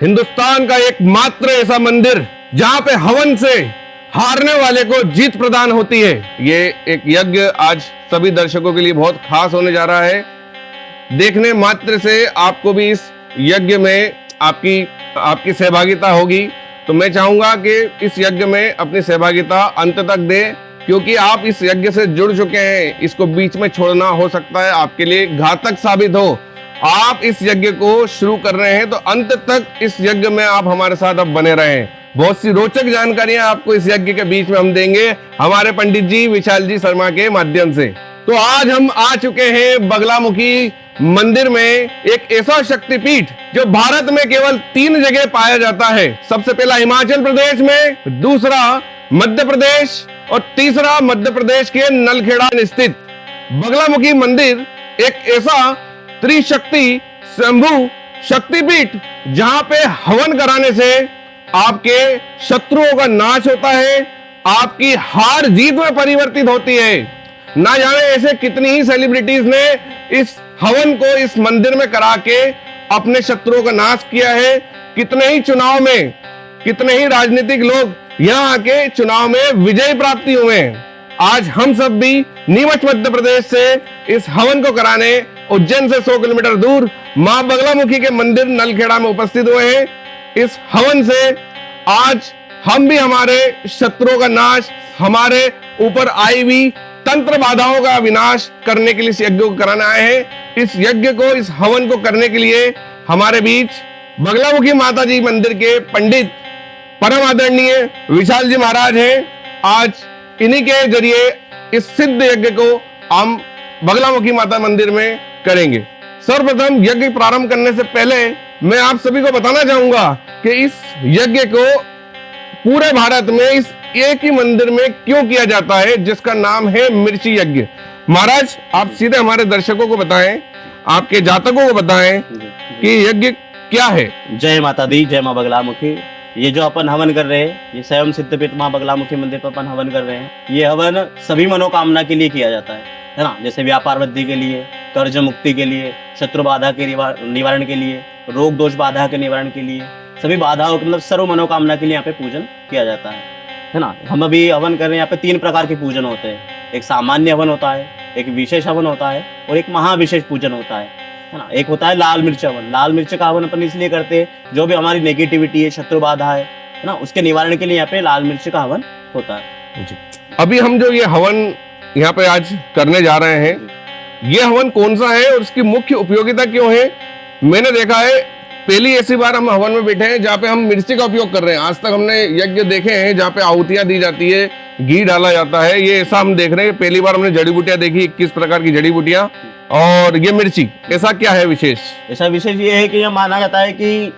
हिंदुस्तान का एकमात्र ऐसा मंदिर जहां पे हवन से हारने वाले को जीत प्रदान होती है। ये एक यज्ञ आज सभी दर्शकों के लिए बहुत खास होने जा रहा है। देखने मात्र से आपको भी इस यज्ञ में आपकी सहभागिता होगी, तो मैं चाहूंगा कि इस यज्ञ में अपनी सहभागिता अंत तक दें, क्योंकि आप इस यज्ञ से जुड़ चुके हैं। इसको बीच में छोड़ना हो सकता है आपके लिए घातक साबित हो। आप इस यज्ञ को शुरू कर रहे हैं तो अंत तक इस यज्ञ में आप हमारे साथ अब बने रहें। बहुत सी रोचक जानकारियां आपको इस यज्ञ के बीच में हम देंगे हमारे पंडित जी विशाल जी शर्मा के माध्यम से। तो आज हम आ चुके हैं बगलामुखी मंदिर में, एक ऐसा शक्तिपीठ जो भारत में केवल 3 जगह पाया जाता है। सबसे पहला हिमाचल प्रदेश में, दूसरा मध्य प्रदेश और तीसरा मध्य प्रदेश के नलखेड़ा स्थित बगलामुखी मंदिर एक ऐसा त्रिशक्ति शंभु शक्तिपीठ जहां पे हवन कराने से आपके शत्रुओं का नाश होता है, आपकी हार जीत में परिवर्तित होती है। ना जाने ऐसे कितनी ही सेलिब्रिटीज ने इस हवन को इस मंदिर में करा के अपने शत्रुओं का नाश किया है। कितने ही चुनाव में, कितने ही राजनीतिक लोग यहाँ आके चुनाव में विजय प्राप्ति हुए हैं। आज हम सब भी नीमच मध्य प्रदेश से इस हवन को कराने उज्जैन से 100 किलोमीटर दूर मां बगलामुखी के मंदिर नलखेड़ा में उपस्थित हुए हैं। इस हवन से आज हम भी हमारे शत्रुओं का नाश, हमारे ऊपर आई हुई तंत्र बाधाओं का विनाश करने के लिए इस यज्ञ को कराने आए हैं। इस यज्ञ को, इस हवन को करने के लिए हमारे बीच बगलामुखी माता जी मंदिर के पंडित परम आदरणीय विशाल जी महाराज हैं। आज इन्हीं के जरिए इस सिद्ध यज्ञ को हम बगलामुखी माता मंदिर में करेंगे। सर्वप्रथम यज्ञ प्रारंभ करने से पहले मैं आप सभी को बताना चाहूंगा कि इस यज्ञ को पूरे भारत में इस एक ही मंदिर में क्यों किया जाता है, जिसका नाम है मिर्ची यज्ञ। महाराज, आप सीधे हमारे दर्शकों को बताएं, आपके जातकों को बताएं कि यज्ञ क्या है। जय माता दी, जय मां बगलामुखी। ये जो अपन हवन कर रहे हैं, ये स्वयं सिद्धपीठ मां बगलामुखी मंदिर पर अपन हवन कर रहे हैं। ये हवन सभी मनोकामना के लिए किया जाता है ना। जैसे व्यापार वृद्धि के लिए, कर्ज मुक्ति के लिए, शत्रु बाधा के निवारण के लिए, रोग दोष बाधा के निवारण के लिए, सभी बाधाओं के मतलब सर्व मनोकामना के लिए यहाँ पे पूजन किया जाता है ना। हम अभी हवन कर रहे हैं, यहाँ पे 3 प्रकार के पूजन होते हैं। एक सामान्य हवन होता है, एक विशेष हवन होता है और एक महाविशेष पूजन होता है ना। एक होता है लाल मिर्च हवन। लाल मिर्च का हवन अपन इसलिए करते हैं, जो भी हमारी नेगेटिविटी है, शत्रु बाधा है ना, उसके निवारण के लिए यहाँ पे लाल मिर्च का हवन होता है। अभी हम जो ये हवन यहाँ पे आज करने जा रहे हैं, ये हवन कौन सा है और उसकी मुख्य उपयोगिता क्यों है? मैंने देखा है पहली ऐसी बार हम हवन में बैठे हैं जहाँ पे हम मिर्ची का उपयोग कर रहे हैं। आज तक हमने यज्ञ देखे हैं जहाँ पे आहुतियां दी जाती है, घी डाला जाता है। ये ऐसा हम देख रहे हैं, पहली बार हमने जड़ी बूटियां देखी, 21 प्रकार की जड़ी बूटियां, और ये मिर्ची। ऐसा क्या है विशेष? ऐसा विशेष ये है कि यह माना जाता है कि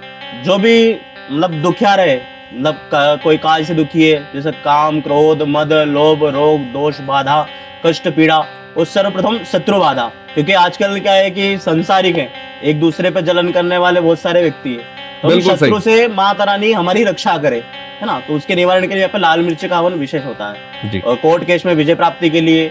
जो भी मतलब दुखिया रहे, मतलब कोई काज से दुखी है, जैसे काम, क्रोध, मद, लोभ, रोग, दोष, बाधा, कष्ट, पीड़ा, उस सर्वप्रथम शत्रु बाधा। क्योंकि आजकल क्या है कि संसारिक है, एक दूसरे पे जलन करने वाले बहुत सारे व्यक्ति है, तो शत्रु से माता रानी हमारी रक्षा करे, है ना। तो उसके निवारण के लिए यहाँ पे लाल मिर्च का हवन विशेष होता है। और कोर्ट केस में विजय प्राप्ति के लिए,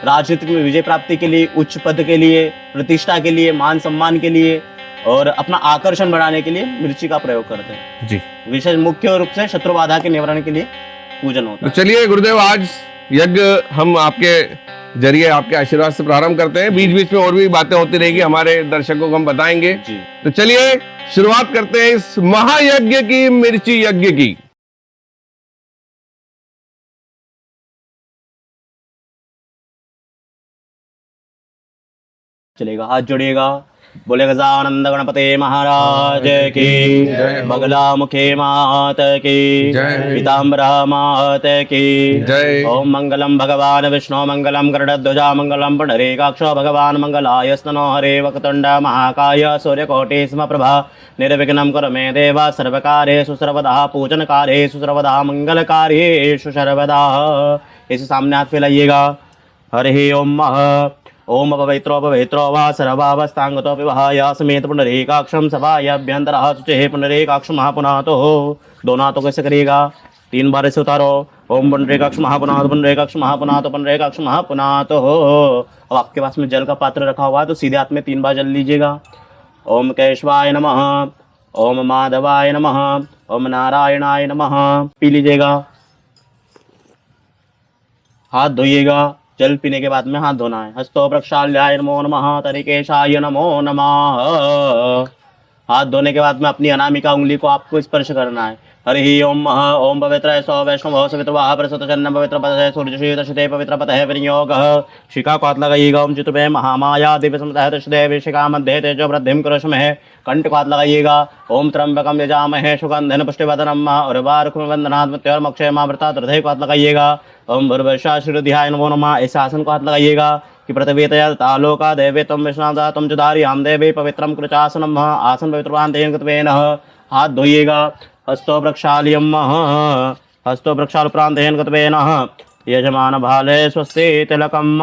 राजनीतिक में विजय प्राप्ति के लिए, उच्च पद के लिए, प्रतिष्ठा के लिए, मान सम्मान के लिए और अपना आकर्षण बढ़ाने के लिए मिर्ची का प्रयोग करते हैं जी। विशेष मुख्य रूप से शत्रु बाधा के निवारण के लिए पूजन होता है। तो चलिए गुरुदेव, आज यज्ञ हम आपके जरिए, आपके आशीर्वाद से प्रारंभ करते हैं। बीच बीच में और भी बातें होती रहेगी, हमारे दर्शकों को हम बताएंगे जी। तो चलिए शुरुआत करते हैं इस महायज्ञ की, मिर्ची यज्ञ की। चलेगा, हाथ जोड़िएगा, बोले गजानंद गणपते महाराज की, बगलामुखे मात की, पीताम्बरा मात की। ओम मंगलम भगवान विष्णु मंगलम गरुड़ध्वजा मंगलम पुंडरीकाक्षो भगवान मंगलाय स्तनो हरे वक्रतुंड महाकाय सूर्यकोटि समप्रभा निर्विघ्नं कुरु मे देव सर्वकार्येषु सर्वदा पूजनकार्येषु सर्वदा मंगलकार्येषु सर्वदा। इसे सामने हाथ फैलाइएगा। हरि ओम ओम पवित्रो पवित्रो वा सर्वावस्थांगतो विवाहाय समेत पुंडरीकाक्षम सभायाभ्यंतरः शुचिः पुंडरीकाक्ष महापुनातो। दोनों हाथों कैसे करिएगा, 3 बार इसे उतारो। ओम पुंडरीकाक्ष महापुनातो, पुंडरीकाक्ष महापुनातो, पुंडरीकाक्ष महापुनातो। अब आपके पास में जल का पात्र रखा हुआ है तो सीधे हाथ में 3 बार जल लीजिएगा। ओम केशवाय नमः, ओम माधवाय नमः। ओम नारायणाय नमः। पी लीजिएगा। हाथ धोइएगा। जल पीने के बाद में हाथ धोना है। हस्तो प्रक्षाल्याय नमो नमः। तरिकेशाय नमो नमः। हाथ धोने के बाद में अपनी अनामिका उंगली को आपको स्पर्श करना है। हरि ओम ओम पवित्र सौ वैष्णव सवितवाह प्रसत चन्न पवित्र पद सूर्य शीत पवित्र पद है विनियोग। शिखा को हाथ लगाइएगा। ओम चित में महामाया दिव्य समतः तदेव शिखा मध्य तेजो वृद्धिम कुरुष्महे। कंठ को हाथ लगाइएगा। ओम त्र्यंबकम यजामहे सुगंधन पुष्टिवर्धनम उर्वारुकम वंदनात् मृत्योर्मक्षयमावृतात् हृदय को हाथ लगाइएगा। ओम भूर्भुवस्सुः श्रीधियाय नमो नमः। इस आसन को हाथ लगाइएगा कि पृथ्वीतया तालोका देवे तम विश्वनाथा तम चुदारियां देवी पवित्रम कृचासनम। आसन पवित्रवान तेन कृत्वेन। हाथ धोइएगा। हस्तो प्रक्षाल्यम। हस्तो प्रक्षालप्रांतेन कृत्वेन। यजमान भाले स्वस्ति तिलकम।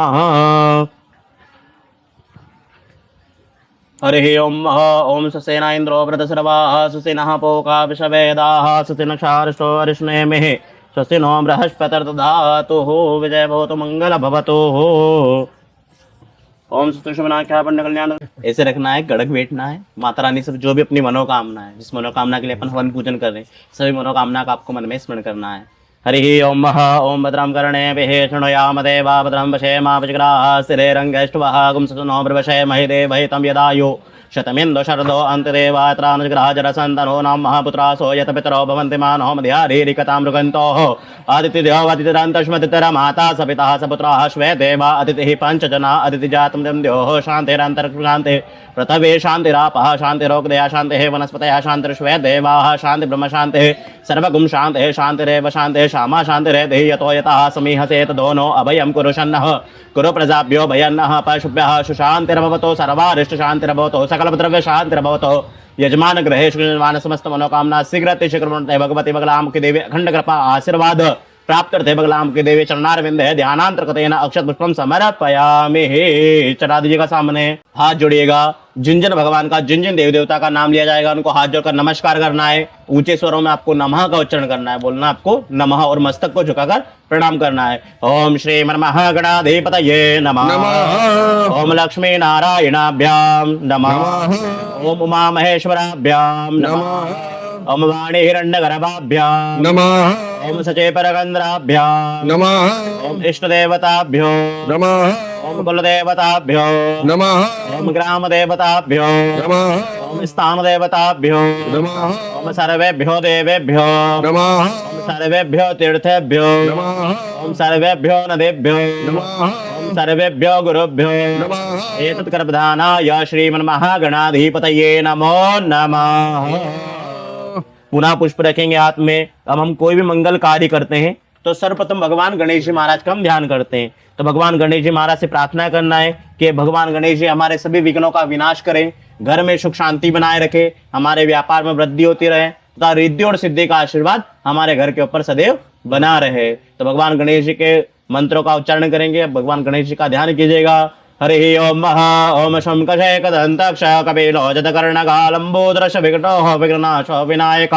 हरि ओम ओम ससेना इंद्रो वृद्धसर्वाः सुसेनः पोका विषवेदाः सुसेन क्षारिष्टो अरिष्णेमिः स्वस्ति नो बृहस्पतिर्दधातुः विजय भवतु मंगल भवतु। ओम सुष्टुष्मनाख्या पुण्य कल्याण। ऐसे रखना है, गड़क बैठना है। माता रानी से जो भी अपनी मनोकामना है, जिस मनोकामना के लिए अपन हवन पूजन कर रहे हैं, सभी मनोकामना का आपको मन में स्मरण करना है। हरि ओम ओम भद्रं कर्णे शृणुयाम देवा भद्रं पश्येमा वज्राः स्थिरैरङ्गैस्तुवः गुंसनो ब्रवशे महिदेवहि तं यदायु शतमिन्दो शरदो अन्त्यदेवात्रानुग्रह जरसन्तनो नाम महापुत्रासो यत पितरो भवन्ति मानो मध्यारीरिकतां मृगन्तोः आदित्यदेवो अतिथिरान्तश्मतितरा माता सपिता सपुत्राः श्वे देवा अतिथिः पञ्चजना अतिथिजातं दम्द्योः शान्तिरन्तर्शान्तिः पृथ्वी शान्तिरापः शान्तिरोगदया शान्तिः वनस्पतयः शान्तिर्श्वे देवाः शान्ति ब्रह्म शान्तिः सर्वगुं शान्तिः शान्तिरेव शान्तिः श्यामा शान्तिरेधिः यतो यतः समीहसेत दोनो अभयं कुरुषन्नः कुरु प्रजाभ्यो भयन्नः पशुभ्यः सुशान्तिर्भवतो सर्वारिष्ट शान्तिर्भवतो सकलद्रव्य शान्तिर्भवतो। यजमान ग्रहेषु यजमान समस्त मनोकामना शीघ्र शीघ्र भगवती बगलाम की देवी अखंड कृपा आशीर्वाद प्राप्त अर्थे बगलाम की देवी चरणारविंद है ध्यानांतर्गतेन अक्षत पुष्पम समर्पयामि। चढ़ा दीजिएगा सामने। हाथ जोड़िएगा। जिन जिन भगवान का जिन जिन देवी देवता का नाम लिया जाएगा उनको हाथ जोड़कर नमस्कार करना है। ऊंचे स्वरों में आपको नमः का उच्चारण करना है। बोलना आपको नमः और मस्तक को झुकाकर प्रणाम करना है। ओम श्री महागणाधिपतये नमः। ओम लक्ष्मी नारायणाभ्याम नमः। ओम उमा महेश्वराभ्याम नमः। ओम वाणी हिरण्यगर्भाभ्याम नमः। ओम सचे परगंद्राभ्याम नमः। ओम इष्ट देवताभ्यो नमः। ओम कुल देवताभ्यो नमः। ओम ग्राम देवताभ्यो नमः। ओम स्थान देवताभ्यो नमः। ओम सर्वेभ्यो देवेभ्यो नमः। ओम सर्वेभ्यो तीर्थेभ्यो नमः। ओम सर्वेभ्यो नदेभ्यो नमः। ओम सर्वेभ्यो गुरुभ्यो नमः। एतत् कर्मधानाय श्रीमन्महागणाधिपतये नमो नमः। पुनः पुष्प रखेंगे हाथ में। अब हम कोई भी मंगल कार्य करते हैं तो सर्वप्रथम भगवान गणेश जी महाराज का हम ध्यान करते हैं। तो भगवान गणेश जी महाराज से प्रार्थना करना है कि भगवान गणेश जी हमारे सभी विघ्नों का विनाश करें, घर में सुख शांति बनाए रखे, हमारे व्यापार में वृद्धि होती रहे तथा रिद्धि और सिद्धि का आशीर्वाद हमारे घर के ऊपर सदैव बना रहे। तो भगवान गणेश जी के मंत्रों का उच्चारण करेंगे। भगवान गणेश जी का ध्यान कीजिएगा। हरि ओम ओम शंकशे कदंतक्ष कपिलो जतकर्णकालंबोदरश विघ्नो विघ्नाशो विनायक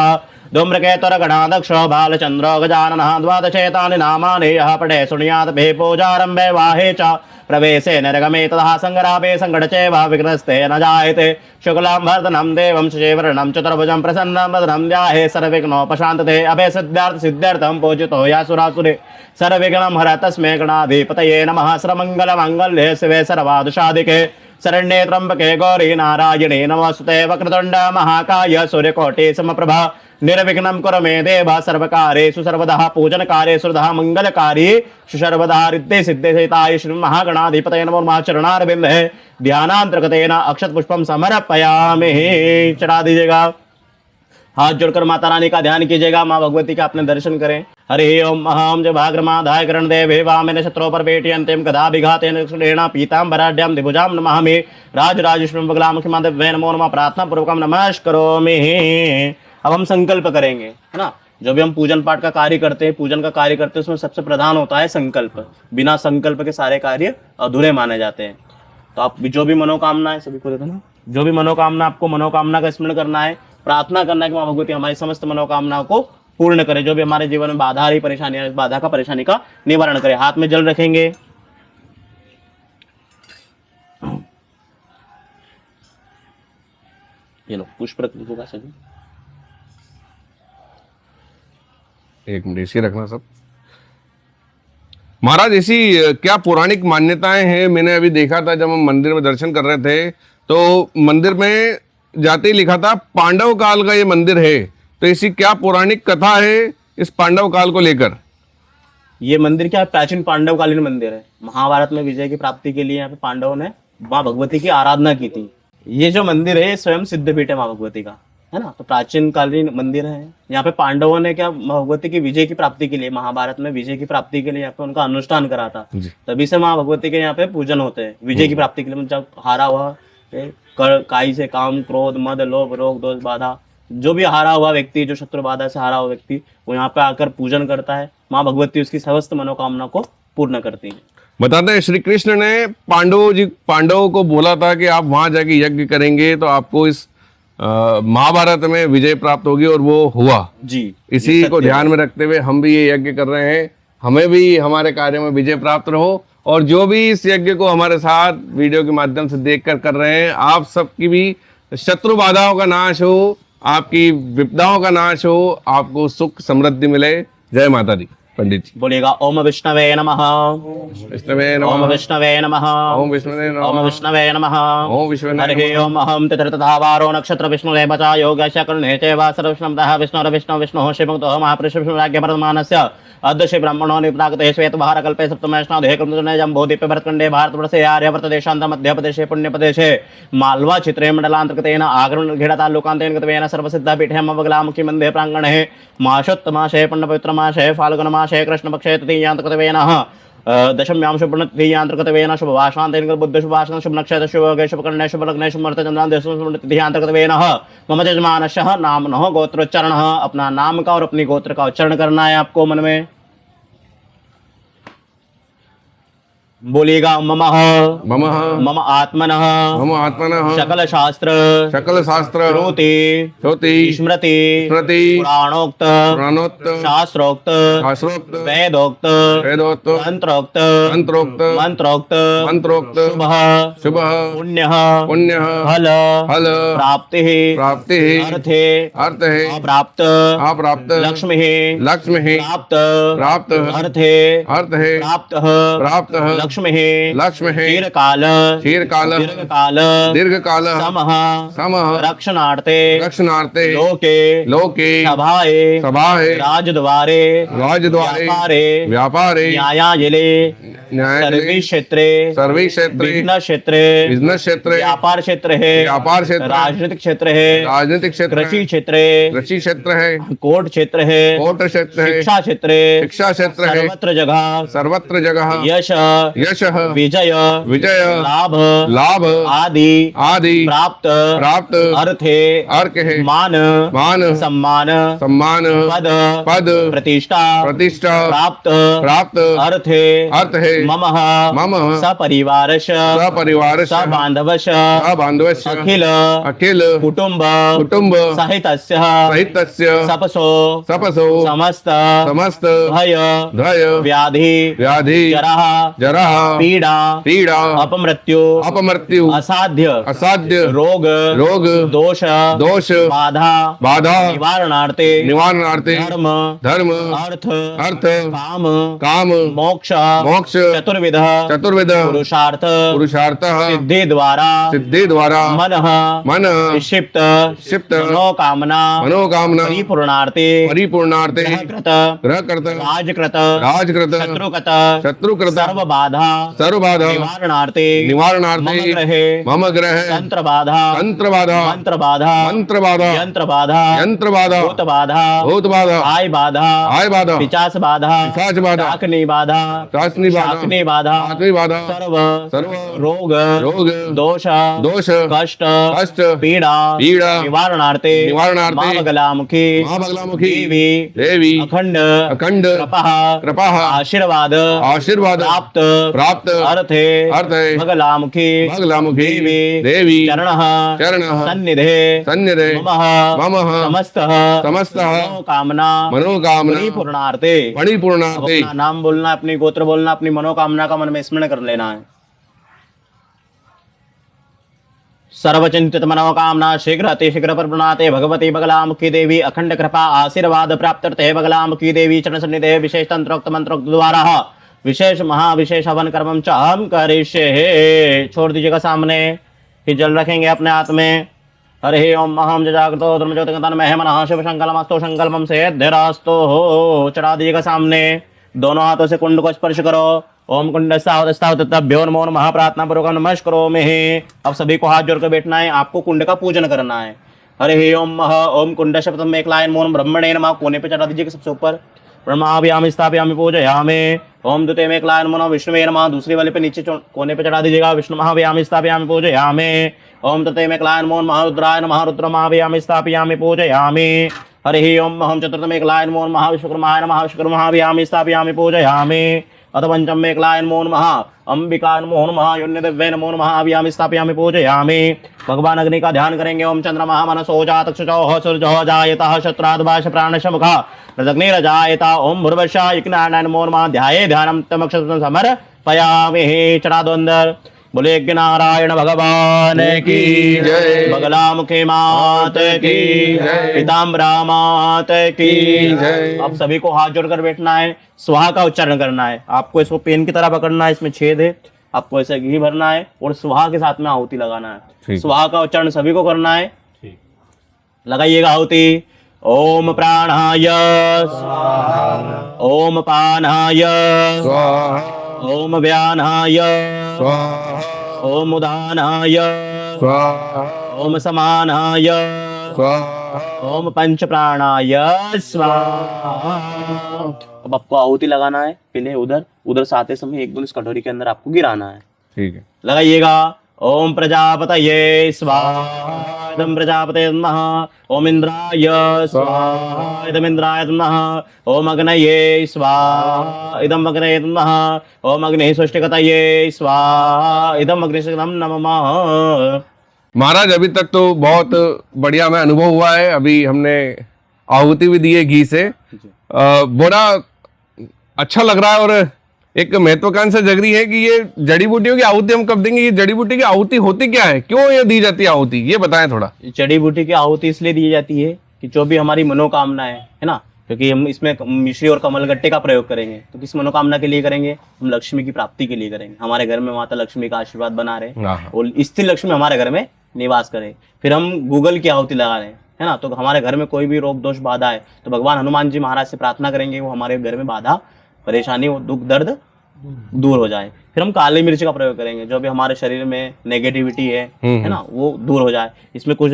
धूम्रकेतुर गणाध्यक्ष बालचंद्रो गजाननः द्वादशेतानि नामानि यः पठे शृणुयात् भे पूजारम्भे वाहे च प्रवेशे निर्गमे तथा संग्रामे संकटचे वा विघ्नस्ते न जायते। शुक्लां भरतनं देवं शशिवर्णं चतुर्भुजं प्रसन्नं वदनं ध्याये सर्वविघ्नोपशान्तये अभय सिद्धार्थ सिद्ध्यर्थं पूजितो यासुरासुरे सर्वविघ्नं हर तस्मै गणाधिपतये नमः। सर्वमङ्गलमाङ्गल्ये शिवे सर्वादुषाधिके शरण्ये त्र्यंबके गौरी नारायणे नमोस्तुते। वक्रतुंड महाकाय सूर्यकोटि समप्रभा निर्विघ्नं कुरु मे देव सर्वकार्येषु सर्वदा पूजन कार्येषु सर्वदा मंगलकार्येषु सर्वदा रिद्धे सिद्धे सहिताय श्री महागणाधिपतये नमो नमः। चरणारविंदे ध्यानांतर्गतेन अक्षत पुष्पम समर्पयामि। चढ़ा दीजिएगा। हाथ जोड़कर माता रानी का ध्यान कीजिएगा। माँ भगवती का अपने दर्शन करें। हरि ओम अहम जो भाग्रमाधाय करण देवे वामेन शत्रो पर पेटी अंतिम कदा विघातेन क्षणेन पीतांबराढ्यं दिभुजां नमामि। राजराजेश्वरं बगलामुखी माते नमो नमः। प्रार्थना पूर्वकं नमस्करोमि। अब हम संकल्प करेंगे, है ना। जो भी हम पूजन पाठ का कार्य करते हैं, पूजन का कार्य करते हैं, उसमें सबसे प्रधान होता है संकल्प। बिना संकल्प के सारे कार्य अधूरे माने जाते हैं। तो आप जो भी मनोकामना है सभी को देते ना, जो भी मनोकामना आपको मनोकामना का स्मरण करना है, प्रार्थना करना है कि माँ भगवती हमारी समस्त मनोकामनाओं को पूर्ण करे। जो भी हमारे जीवन में बाधा आ रही परेशानी है, बाधा का परेशानी का निवारण करे। हाथ में जल रखेंगे। ये लो पुष्प रख लीजिएगा सभी। एक मिनट इसी रखना सब। महाराज ऐसी क्या पौराणिक मान्यताएं हैं? मैंने अभी देखा था जब हम मंदिर में दर्शन कर रहे थे तो मंदिर में जाते ही लिखा था पांडव काल का ये मंदिर है, तो ऐसी क्या पौराणिक कथा है इस पांडव काल को लेकर? ये मंदिर क्या है, प्राचीन पांडवकालीन मंदिर है। महाभारत में विजय की प्राप्ति के लिए यहाँ पे पांडवों ने माँ भगवती की आराधना की थी। ये जो मंदिर है ये स्वयं सिद्धपीठ है माँ भगवती का, है ना। तो प्राचीन कालीन मंदिर है। यहाँ पे पांडवों ने क्या माँ भगवती की विजय की प्राप्ति के लिए, महाभारत में विजय की प्राप्ति के लिए यहाँ पे उनका अनुष्ठान करा था। तभी से माँ भगवती के यहाँ पे पूजन होते हैं विजय की प्राप्ति के लिए। जब हारा हुआ काई से काम, क्रोध, मद, लोभ, रोग, दोष, बाधा, जो भी हारा हुआ व्यक्ति, जो शत्रु बाधा से हारा हुआ व्यक्ति, वो यहाँ पे आकर पूजन करता है। माँ भगवती उसकी समस्त मनोकामना को पूर्ण करती है। बताते हैं श्री कृष्ण ने पांडवों को बोला था कि आप वहां जाके यज्ञ करेंगे तो आपको इस महाभारत में विजय प्राप्त होगी, और वो हुआ जी। इसी को ध्यान में रखते हुए हम भी ये यज्ञ कर रहे हैं। हमें भी हमारे कार्य में विजय प्राप्त रहो, और जो भी इस यज्ञ को हमारे साथ वीडियो के माध्यम से देखकर कर रहे हैं, आप सबकी भी शत्रु बाधाओं का नाश हो, आपकी विपदाओं का नाश हो, आपको सुख समृद्धि मिले। जय माता दी। पंडित जी बोलेगा ओम विष्णवे नमः, विष्णवे ओम नमः, विष्णवे नमः, ओम विष्णवे नमः, ओम विष्णवे नमः, ओम विष्णवे हरि ओम अहं तिथिर्तथा वारो नक्षत्र विष्णुरे बचा योगस्य कर्णे च वा सर्वश्नमतः विष्णुः शिवमुक्तः महापुरुष विष्णुराज्ञ परमानस्य अद्य ब्रह्मणो निपदागते श्वेतभार कल्पे सप्तमैष्णाधे कृतने जम्बोदीपे भरतखण्डे भारतवर्षे आर्यवर्त देशान्त मध्यप्रदेशे पुण्यप्रदेशे मालवा चित्रे मण्डलान्तर्गतेन आगमन घेडतालुकान्तेन गतवेन सर्वसिद्धपीठे मवगलामुखी मन्दिरे प्राङ्गणे मासोत्तमाशे पुण्यपवित्रमाशे फाल्गुनमाशे कृष्णपक्षे तृतीयान्तर्गतवेन दशम्यां शुभनतिथीयान्तर्गतवेन शुभभाषान्तेन बुद्ध शुभाषण शुभ नक्षत्र शुभयोगे शुभकर्णे शुभलग्ने शुभमर्तचन्द्रान् शुभतिथीयान्तर्गतवेन मम यजमानस्य नामनः गोत्रोच्चारणः। अपना नाम का और अपनी गोत्र का उच्चारण करना है आपको मन में। बोलिएगा मम मम मम आत्मनः मम आत्मनः सकल शास्त्र श्रुति स्मृति स्मृति पुराणोक्त पुराणोक्त शास्त्रोक्त शास्त्रोक्त वेदोक्त वेदोक्त तंत्रोक्त तंत्रोक्त मंत्रोक्त मंत्रोक्त शुभ पुण्यः पुण्य फल फल प्राप्ति अर्थे अर्थ है अप्राप्त अप्राप्त लक्ष्मी लक्ष्मी प्राप्त प्राप्त अर्थे अर्थ है प्राप्त प्राप्त लक्ष्मी लक्ष्मी क्षीरकाल क्षीरकाल दीर्घकाल समः समः रक्षणार्थे रक्षणार्थे लोके लोके सभाए सभाए राजद्वारे राजद्वारे व्यापारे व्यापारे न्यायालये न्यायालये सर्वे क्षेत्रे सर्वे क्षेत्रे बिजनेस क्षेत्रे बिजनेस क्षेत्रे व्यापार क्षेत्र है व्यापार क्षेत्र राजनीतिक क्षेत्र है राजनीतिक क्षेत्र कृषि क्षेत्र है कृषि क्षेत्र है कोर्ट क्षेत्र है कोर्ट क्षेत्र है शिक्षा क्षेत्र है शिक्षा क्षेत्र है सर्वत्र जगह सर्वत्र जगह यश यश विजय विजय लाभ लाभ आदि आदि प्राप्त प्राप्त अर्थे अर्क है मान मान सम्मान सम्मान पद पद प्रतिष्ठा प्रतिष्ठा प्राप्त प्राप्त अर्थे अर्थ है मम मम सपरिवारश सपरिवार सबान्धवश बांधवस्य अखिल अखिल कुटुंब कुटुंब सहितस्य सहितस्य सपसो सपसो समस्त समस्त भय धय व्याधि व्याधि जरः जरः पीडा पीड़ा अपमृत्यु अपमृत्यु असाध्य असाध्य रोग रोग दोष दोष बाधा बाधा निवारणार्थे निवारणार्थे धर्म धर्म अर्थ अर्थ काम काम मोक्ष मोक्ष चतुर्विध चतुर्विध पुरुषार्थ पुरुषार्थ सिद्धि द्वारा सिद्धि द्वारा मनः मन क्षिप्त क्षिप्त मनोकामना मनोकामना परिपूर्णार्थे परिपूर्णार्थे ग्रहकृत ग्रहकृत राजकृत राजकृत शत्रुकृत शत्रुकृत सर्व बाधा सर्वबाधा निवारणार्थे निवारणार्थे मम ग्रहे मम ग्रह तंत्र बाधा तंत्र बाधा मंत्र बाधा मंत्र बाधा यंत्र बाधा यंत्र बाधा भूत बाधा भूत बाधा आय बाधा आय बाधा पिचास बाधा पिशाच बाधा शाकनी बाधा शासनी बाधा शाकनी बाधा आत्मी बाधा सर्व सर्व रोग रोग दोष दोष कष्ट कष्ट पीड़ा पीड़ा निवारणार्थे निवारणार्थे मां बगलामुखी महाबगलामुखी देवी देवी अखंड अखंड कृपा कृपा आशीर्वाद आशीर्वाद प्राप्त प्राप्त अर्थे अर्थे बगलामुखी बगलामुखी देवी देवी चरणः चरणः सन्निधे सन्निधे मम मम समस्तः समस्तः मनोकामना मनोकामना परिपूर्णार्थे। अब परिपूर्णार्थे अपना नाम बोलना, अपनी गोत्र बोलना, अपनी मनोकामना का मन में स्मरण कर लेना है। सर्वचिंतित मनोकामना शीघ्र अतिशीघ्र प्रणाते भगवती बगलामुखी देवी अखंड कृपा आशीर्वाद प्राप्त भगलामुखी देवी चरण सन्निधे विशेष तंत्रोक्त मंत्रोक्त द्वारा विशेष महाविशेष हवन कर्मम च हम करिष्ये। छोड़ दीजिएगा सामने, फिर जल रखेंगे अपने हाथ में। हरि ओम अहम जागृतो धर्म ज्योतिगतन मह मनः शिव संकल्पमस्तु संकल्पम से धीरास्तो हो। चढ़ा दीजिएगा सामने, दोनों हाथों से कुंड को स्पर्श करो। ओम कुंडस्थावतभ्यो नमो नमः प्रार्थना पूर्वक नमस्करोमि। अब सभी को हाथ जोड़कर बैठना है, आपको कुंड का पूजन करना है। हरि ओम ओम कुंड शब्दम एक लाइन मोन ब्रह्मणे नमः कोने पे चढ़ा दीजिएगा सबसे ऊपर। ब्रह्माभ्याम स्थापयामि पूजयामि। ओम द्वितीय में एक लाइन मोनो विष्णुवे नमः दूसरी वाले पे नीचे कोने पे चढ़ा दीजिएगा। विष्णु महाभ्याम स्थापयामि पूजयामि। ओम तृतीय में एक लाइन मोन महारुद्राय नमः रुद्रमाभ्याम स्थापयामि पूजयामि। हरि ओम अहम चतुर्थ में एक लाइन मोन महाविश्वकर्माय नमः विश्वकर्माभ्याम स्थापयामि पूजयामि। अथ पंचम में एक लाइन मोन महा अंबिका नमो नमः योन्य दिव्य नमो नमः अभियामि स्थापयामि पूजयामि। भगवान अग्नि का ध्यान करेंगे। ओम चंद्रमा मनसो जातक्षुचौ सूर्यो जायतः शत्राद्भाष प्राणशमुखा रजग्निरजायता। ओम भूर्भुवस्सुः यज्ञानाय नमो नमः ध्याये ध्यानं तमक्षतं समर्पयामि। चढ़ा दो अंदर। बोले यज्ञ नारायण भगवान की जय। बगलामुखी मात की जय। पीताम्बरा मात की जय। अब सभी को हाथ जोड़कर बैठना है, स्वाहा का उच्चारण करना है। आपको इसको पेन की तरह पकड़ना है, इसमें छेद है, आपको ऐसे घी भरना है और स्वाहा के साथ में आहुति लगाना है। स्वाहा का उच्चारण सभी को करना है। लगाइएगा आहुति। ओम प्राणाय स्वाहा, ओम पानाय स्वाहा, ओम व्यानाय स्वाहा, ओम उदानाय स्वाहा, ओम समानाय स्वाहा। ओम पंच प्राणाय स्वाहा। अब आपको आहुति लगाना है। पहले उधर उधर से आते समय एक बूंद इस कटोरी के अंदर आपको गिराना है। ठीक है। लगाइएगा। ओम प्रजापतये स्वाहा, इदं प्रजापतये नमः। ओम इंद्राय स्वाहा, इदं इंद्राय नमः। ओम अग्नये स्वाहा, इदं अग्नये नमः। ओम अग्नि सृष्टिकतये स्वाहा, इदं अग्निशक्तं नमः। महाराज अभी तक तो बहुत बढ़िया हमें अनुभव हुआ है। अभी हमने आहुति भी दी है घी से, बड़ा अच्छा लग रहा है। और एक महत्वाकांक्षा जग रही है कि ये जड़ी बूटियों की आहुति हम कब देंगे, ये जड़ी बूटी की आहुति होती क्या है, क्यों ये दी जाती है आहुति, ये बताएं थोड़ा। जड़ी बूटी की आहुति इसलिए दी जाती है कि जो भी हमारी मनोकामना है ना, क्योंकि हम इसमें मिश्री और कमलगट्टे का प्रयोग करेंगे तो किस मनोकामना के लिए करेंगे, हम लक्ष्मी की प्राप्ति के लिए करेंगे। हमारे घर में माता लक्ष्मी का आशीर्वाद बना रहे और स्थिर लक्ष्मी हमारे घर में निवास करे। फिर हम गूगल की आहुति लगा रहे हैं, है ना, तो हमारे घर में कोई भी रोग दोष बाधा है तो भगवान हनुमान जी महाराज से प्रार्थना करेंगे वो हमारे घर में बाधा परेशानी और दुख दर्द दूर हो जाए। फिर हम काली मिर्च का प्रयोग करेंगे, जो भी हमारे शरीर में नेगेटिविटी है ना, वो दूर हो जाए। इसमें कुछ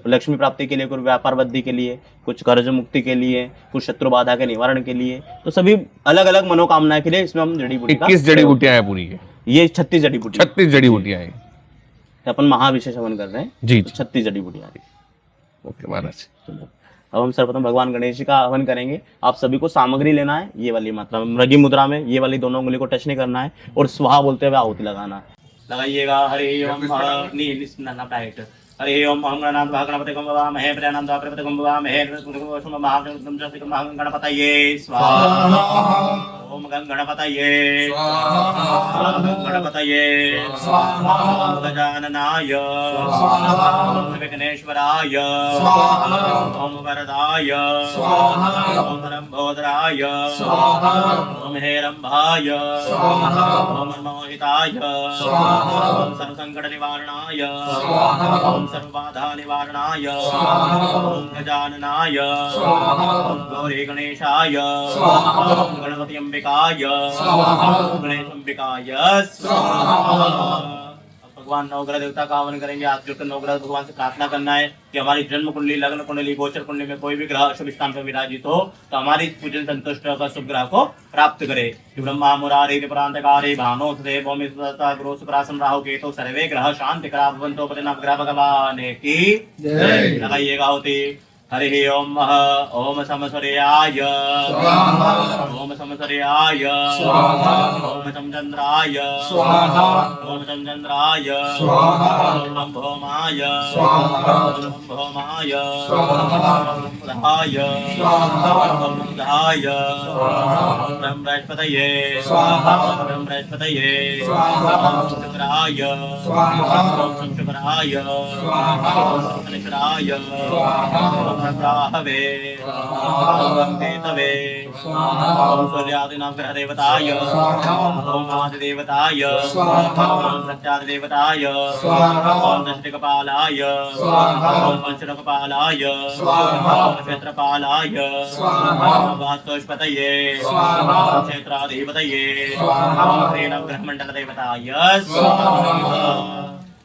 लक्ष्मी प्राप्ति के लिए, कुछ व्यापार वृद्धि के लिए, कुछ कर्ज मुक्ति के लिए, कुछ शत्रु बाधा के निवारण के लिए, तो सभी अलग अलग मनोकामना के लिए इसमें हम जड़ी बूटी 21 जड़ी बूटियां हैं पूरी, ये 36 जड़ी बूटी, 36 जड़ी बूटियां हैं। अपन महाविशेष हवन कर रहे हैं जी, 36 जड़ी बूटियां। ओके महाराज। अब हम सर्वप्रथम भगवान गणेश जी का हवन करेंगे। आप सभी को सामग्री लेना है, ये वाली मात्रा में मृगी मुद्रा में ये वाली दोनों उंगली को टच नहीं करना है और स्वाहा बोलते हुए आहुति लगाना है। लगाइएगा। हरि ओम डायरेक्ट हरि ओम ओम गणनाथ गणपति गम वामहे प्रणाम प्रपति गम वामहे गणपतये स्वाहा। ओम गणपतये स्वाहा, गणपतये स्वाहा, गजाननाय स्वाहा, ओम विघ्नेश्वराय स्वाहा, ओम वरदाय स्वाहा, ओम लंबोदराय स्वाहा, ओम हेरंभाय स्वाहा, ओम मोहिताय स्वाहा, ओम सर्वसंकट निवारणाय स्वाहा, ओम सर्वबाधा निवारणाय स्वाहा, ओम गजाननाय स्वाहा, ओम गौरी गणेशाय स्वाहा, ओम गणपति अंबिकाय स्वाहा, गणेश अंबिकाय स्वाहा। भगवान नवग्रह देवता का हवन करेंगे। आप जो नवग्रह भगवान से प्रार्थना करना है कि हमारी जन्म कुंडली, लग्न कुंडली, गोचर कुंडली में कोई भी ग्रह शुभ स्थान पर विराजित हो तो हमारी पूजन संतुष्ट होकर शुभ ग्रह को प्राप्त करे। ब्रह्मा मुरारी प्रांतकारी भानो देव ओम गुरु शुक्रासन राहु केतु सर्वे ग्रह शांति करा भवन्तो परिणाम ग्रह भगवान की जय। लगाइएगा होती। हरि ओम ओम समसुर्याय स्वाहा, ओम समसुर्याय स्वाहा, ओम समचंद्राय स्वाहा, ओम समचंद्राय स्वाहा, ओम भौमाय स्वाहा, ओम भौमाय स्वाहा, ओम नमः स्वाहा ओम नमः स्वाहा ओम बृहस्पतये स्वाहा ओम बृहस्पतये स्वाहा ओम शुक्राय स्वाहा ओम शुक्राय स्वाहा ओम शनिश्चराय स्वाहा ओम राहवे स्वाहा ओम केतवे स्वाहा ओम सूर्यादिनव देवताय स्वाहा ओम आदिदेवताय स्वाहा ओम सत्यादिदेवताय स्वाहा ओम दशदिक्पालाय स्वाहा ओम पंचलोकपालाय स्वाहा ओम क्षेत्रपालाय स्वाहा ओम वास्तुष्पतये स्वाहा ओम क्षेत्राधिपतये स्वाहा ओम श्रीनवग्रहमंडल देवताय स्वाहा।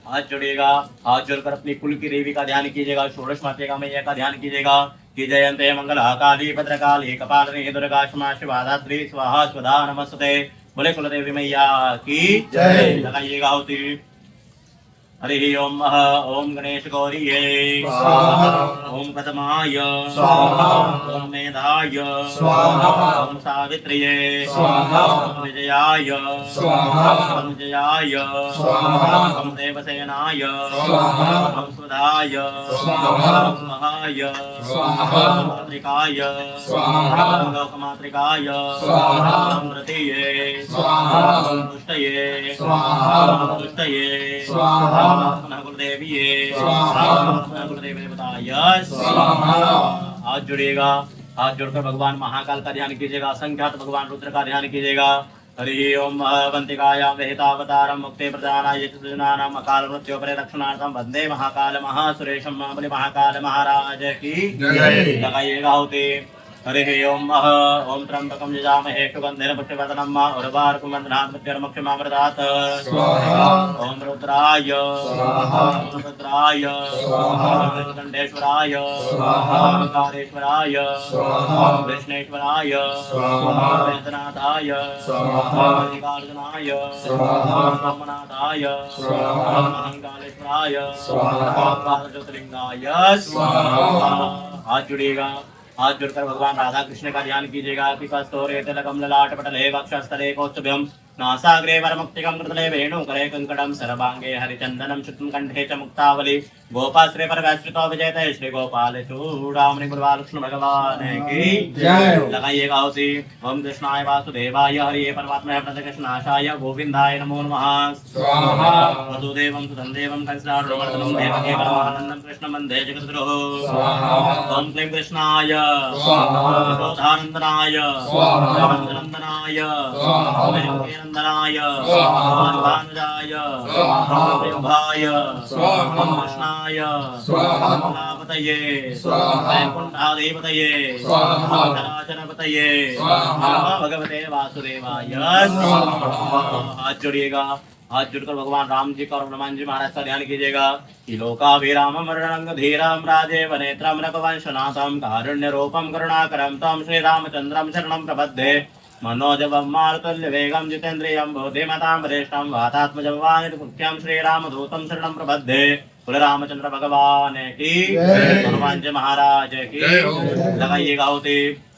हाथ जोड़िएगा, हाथ जोड़कर अपनी कुल की देवी का ध्यान कीजिएगा, षोडश मातृका मैया का ध्यान कीजिएगा कि जयंते मंगला काली भद्रकाली कपालिनी दुर्गा क्षमा शिवा धात्री स्वाहा स्वधा नमस्ते। बोले कुलदेवी मैया की जय। लगाइएगा होती। हरि ओम ओम गणेश गौरीये स्वाहा ओम कदमाय स्वाहा ओम मेधाय स्वाहा ओम सावित्रिये स्वाहा ओम विजयाय स्वाहा ओम विजयाय स्वाहा ओम देवसेनाय स्वाहा ओम सुधाय स्वाहा ओम महाय स्वाहा ओम मातृकाय स्वाहा ओम लोकमातृकाय स्वाहा ओम रतिये स्वाहा ओम दुष्टये स्वाहा ओम दुष्टये स्वाहा गुरुदेविये स्वाहा गुरुदेव देवताय स्वाहा। हाथ जोड़िएगा, हाथ जोड़कर भगवान महाकाल का ध्यान कीजिएगा, संख्यात भगवान रुद्र का ध्यान कीजिएगा। हरि ओम वंतिकायां वेहितावतारं मुक्ति प्रदानाय सृजनानां अकाल मृत्यु परिरक्षणार्थं वंदे महाकाल महासुरेशं बोले महाकाल महाराज की जय। लगाइएगा होती। हरि ओम ओम त्र्यंबकं यजामहे सुगंधेन पुष्टिवर्धनम् उर्वारुकं वन्दनात् मृत्युर्मुक्षमामृतात् स्वाहा ओम रुद्राय स्वाहा ओम रुद्राय स्वाहा ओम कंडेश्वराय स्वाहा ओम कालेश्वराय स्वाहा ओम कृष्णेश्वराय स्वाहा ओम वेदनाथाय स्वाहा ओम मल्लिकार्जुनाय स्वाहा ओम सोमनाथाय स्वाहा ओम महाकालेश्वराय स्वाहा ओम ज्योतिर्लिंगाय स्वाहा। हाथ जुड़िएगा, हाथ जुड़कर भगवान राधा कृष्ण का ध्यान कीजिएगा कि कस्तूरे तिलकम ललाट पटले वक्षस्थले कौस्तुभ्यम नासाग्रे वरमुक्तिकं कृतले वेणुकरे कंकणं सर्वांगे हरिचंदनं शुक्लं कंठे च मुक्तावली गोपाश्री परवैश्रितो विजयते श्री गोपाल चूड़ामणि कृष्ण भगवान की जय। लगाइएगा होती। ओम कृष्णाय वासुदेवाय हरिये परमात्मने प्रणतकृष्णाशाय गोविंदाय नमो नमः स्वाहा। वसुदेवं सुतंदेवं कंसनार्दनं देवकी परमानंदं कृष्णं वन्दे जगद्गुरुः स्वाहा। ओम क्लीं कृष्णाय स्वाहा यशोधानंदनाय स्वाहा नंदनाय स्वाहा नंदनाय स्वाहा भानुजाय स्वाहा देवभाय स्वाहा कृष्णाय स्वाहा कमलापतये स्वाहा वैकुंठाधिपतये स्वाहा चराचरपतये स्वाहा भगवते वासुदेवाय स्वाहा। हाथ जोड़िएगा, हाथ जुड़कर भगवान राम जी का और हनुमान जी महाराज का ध्यान कीजिएगा कि लोकाभिरामं रणरंगधीरं राजेव नेत्रं रघुवंशनाथं कारुण्यरूपं करुणाकरं तं श्रीरामचन्द्रं शरणं प्रपद्ये मनोजवं मारुतुल्यवेगं जितेन्द्रियं बुद्धिमतां वरिष्ठं वातात्मजं वानिर्मुख्यं श्रीरामदूतं शरणं प्रपद्ये। बोले रामचंद्र भगवान की हनुमान जी महाराज की। लगाइएगा होती।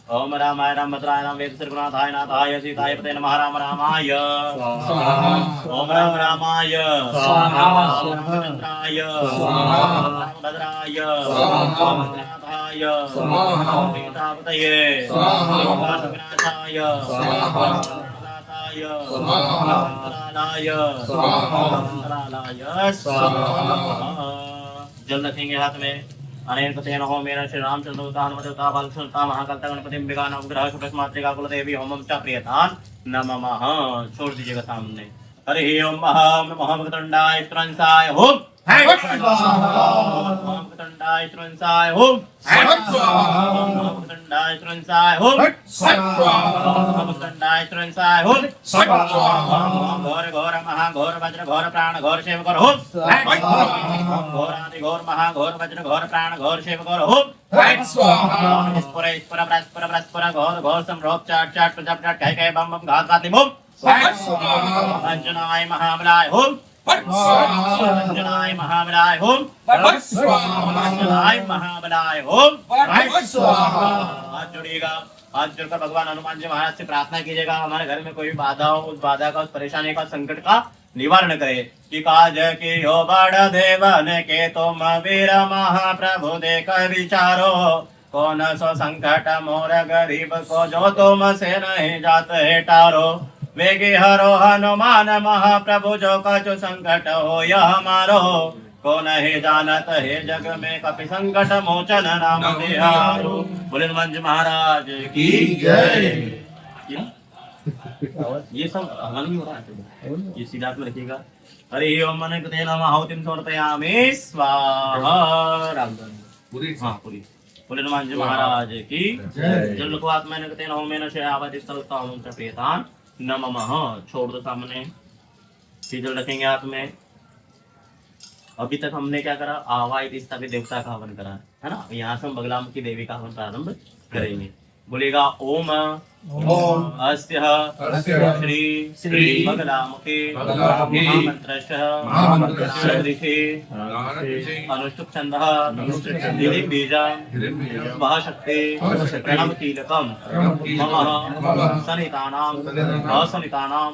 ओम रामाय राम भद्राय राम वेद श्रीगुणाधाय नाथाय सीताय पते नमः राम रामाय स्वाहा ओम राम रामाय स्वाहा ओम रामचंद्राय स्वाहा राम भद्राय स्वाहा नाथाय स्वाहा सीतापतये स्वाहा विनाशाय स्वाहा नाथाय स्वाहा लालाय स्वाहा स्वाहा। जल रखेंगे हाथ में। अनेन पतेन हो मेरा श्री रामचंद्र का हनुमता बालकृष्णता महाकालता गणपति विगान अनुग्रह शुभ मातृका कुलदेवी होमम च प्रियतान नमः। छोड़ दीजिएगा सामने। हरि ओम नमः भगतंडाय त्रंसाय होम भगतंडाय त्रंसाय होम भगतंडाय त्रंसाय होम भगतंडाय त्रंसाय होम घोर घोर महाघोर वज्र घोर प्राण घोर शिव कर होम घोरादि घोर महाघोर वज्र घोर प्राण घोर शिव कर होम स्पुर स्पुर ब्रस्पुर ब्रस्पुर घोर घोर संरोप चाट चाट प्रजाप चाट कह कह बम बम घात घात होम अंजनाय महाबलाय होम अंजनाय महाबलाय होम अंजनाय महाबलाय होम। हाथ जोड़िएगा, हाथ जोड़कर भगवान हनुमान जी महाराज से प्रार्थना कीजिएगा हमारे घर में कोई बाधा हो, उस बाधा का, उस परेशानी का, संकट का निवारण करे। कि काज की हो बड़ देवन के तुम वीर महाप्रभु देख विचारो कौन सो संकट मोर गरीब को, जो तुम से नहीं जात है टारो। वेगी हरो हनुमान महाप्रभु, जो कछु संकट हो यह हमारो। को नहीं जानत है जग में, कपि संकट मोचन नाम तिहारो। बोले हनुमान जी महाराज की जय। ये सब हवन नहीं हो रहा है, ये सीधा में रखिएगा। हरि ओम मन कृते नमः आहुतिं समर्पयामि स्वाहा। पूरी बोले हनुमान जी महाराज की जय। जल को आत्मा न कृते नमः में नशे आवादित सर्वताओं च प्रियतान नमः। छोड़ दो सामने, जल रखेंगे हाथ में। अभी तक हमने क्या करा, आवाहित स्थापित देवता का हवन करा है ना। यहाँ से हम बगलामुखी देवी का हवन प्रारंभ करेंगे। बोलेगा ओम अस्य श्री बगलामुखी महामंत्रस्य अनुष्टुप छंदः दिलिं बीजं वह शक्ति प्रणव कीलकं मम सनितानां असनितानां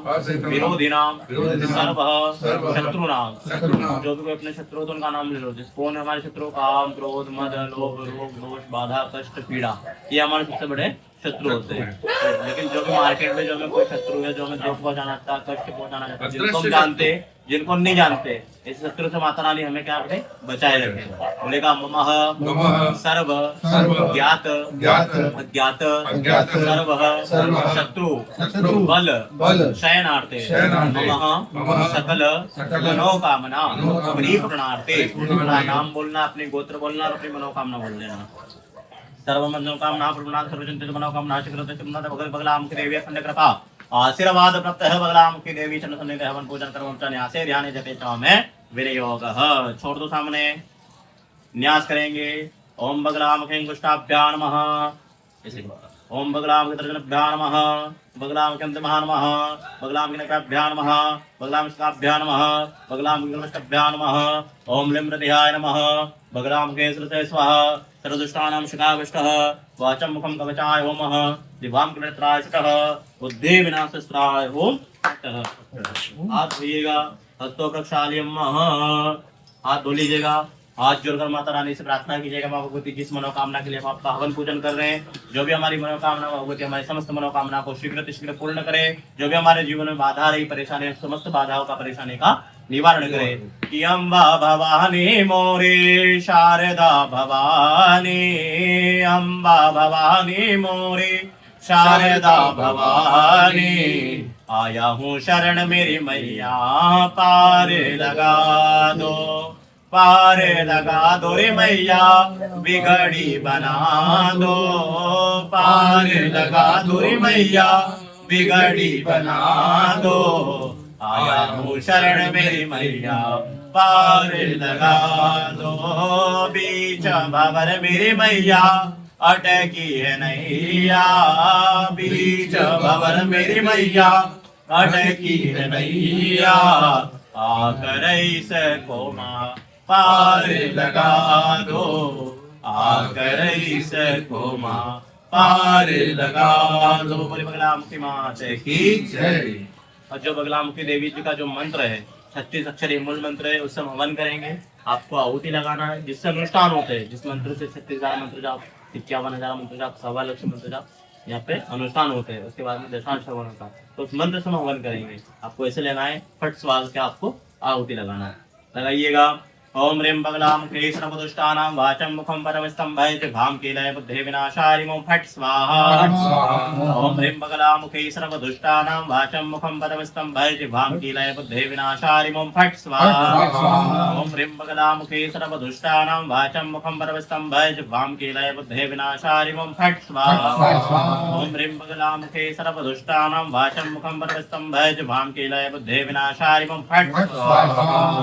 विरोधिनां सर्व शत्रुनां। जो भी कोई अपने शत्रु, तो उनका नाम ले लो। जिस कौन हमारे शत्रु, काम क्रोध मद लोभ रोग दोष बाधा कष्ट पीड़ा, ये हमारे सबसे बड़े शत्रु होते हैं। लेकिन जो भी मार्केट में जो हमें कोई शत्रु है, जो हमें दुख पहुंचाना चाहता है, कष्ट पहुंचाना चाहता है, जिनको हम जानते, जिनको नहीं जानते, इस शत्रु से माता रानी हमें क्या रखे, बचाए रखे। बोलेगा ममः सर्व ज्ञात अज्ञात सर्व शत्रु बल शयनार्थे ममः सकल मनोकामना परिपूर्णार्थे। नाम बोलना, अपने गोत्र बोलना और अपनी मनोकामना बोल देना। सर्व मनोकामना पूर्णात् सर्वचिंतित मनोकामना शीघ्रतः भगवत बगलामुखी देवी अखंड कृपा आशीर्वाद प्राप्त है। बगलामुखी देवी चरण सन्निधि हवन पूजन कर्म न्यासे ध्यान जपे च में विनियोगः। छोड़ दो सामने, न्यास करेंगे। ओम बगलामुखी अंगुष्ठाभ्यां नमः। ओम बगलामुखी तर्जनभ्यां नमः। बगलामुखी अंतमहां नमः। बगलामुखी नकाभ्यां नमः। बगलामुखिकाभ्यां नमः। बगलामुखी नमस्काभ्यां नमः। ओम लिं प्रतिहाय नमः। बगलामुखे श्रुते स्वाहा। सर्वदुष्टानां शिखाविष्टः वाचं मुखं कवचाय ओमः। दिवां कृत्राय सतः बुद्धि विनाशस्त्राय ओम। हाथ धोइएगा, हस्तों प्रक्षाल्यम, हाथ धो लीजिएगा। हाथ जोड़कर माता रानी से प्रार्थना कीजिएगा, माँ भगवती जिस मनोकामना के लिए हम आपका हवन पूजन कर रहे हैं, जो भी हमारी मनोकामना, भगवती हमारी समस्त मनोकामना को शीघ्र पूर्ण करे। जो भी हमारे जीवन में बाधा रही, परेशानी, समस्त बाधाओं का, परेशानी का निवारण करे। कि अम्बा भवानी मोरी शारदा भवानी, अम्बा भवानी मोरी शारदा भवानी। आया हूँ शरण मेरी मैया, पार लगा दो, पार लगा दो रे मैया, बिगड़ी बना दो, पार लगा दो रे मैया, बिगड़ी बना दो। आया हूँ शरण मेरी मैया, पार लगा दो। बीच भंवर मेरी मैया, अटकी है नैया, बीच भंवर मेरी मैया, अटकी है नैया। आकर इसको माँ पार लगा दो, आकर इसको माँ पार लगा दो। बोले बगलामुखी माता की जय। और जो बगलामुखी देवी जी का जो मंत्र है, 36 अक्षरी मूल मंत्र है, उससे हम हवन करेंगे। आपको आहुति लगाना है, जिससे अनुष्ठान होते हैं। जिस मंत्र से 36,000 मंत्र जाप, 51,000 मंत्र जाप, 1.25 लाख मंत्र जाप यहाँ पे अनुष्ठान होते हैं। उसके बाद में दशांश हवन होता है, तो उस मंत्र से हम हवन करेंगे। आपको ऐसे लेना है, फट स्वाद के आपको आहुति लगाना है। लगाइएगा। ओम ह्रीं बगलामुखी सर्वदुष्टानां वाचं मुखं परमस्तंभय जिह्वां कीलय बुद्धि विनाशाय ओम फट् स्वाहा। ओम ह्रीं बगलामुखी सर्वदुष्टानां वाचं मुखं परमस्तंभय जिह्वां कीलय बुद्धि विनाशाय ओम फट् स्वाहा। ओम ह्रीं बगलामुखी सर्वदुष्टानां वाचं मुखं परमस्तंभय जिह्वां कीलय बुद्धि विनाशाय ओम फट् स्वाहा। ओम ह्रीं बगलामुखी सर्वदुष्टानां वाचं मुखं परमस्तंभय जिह्वां कीलय बुद्धि विनाशाय ओम फट् स्वाहा।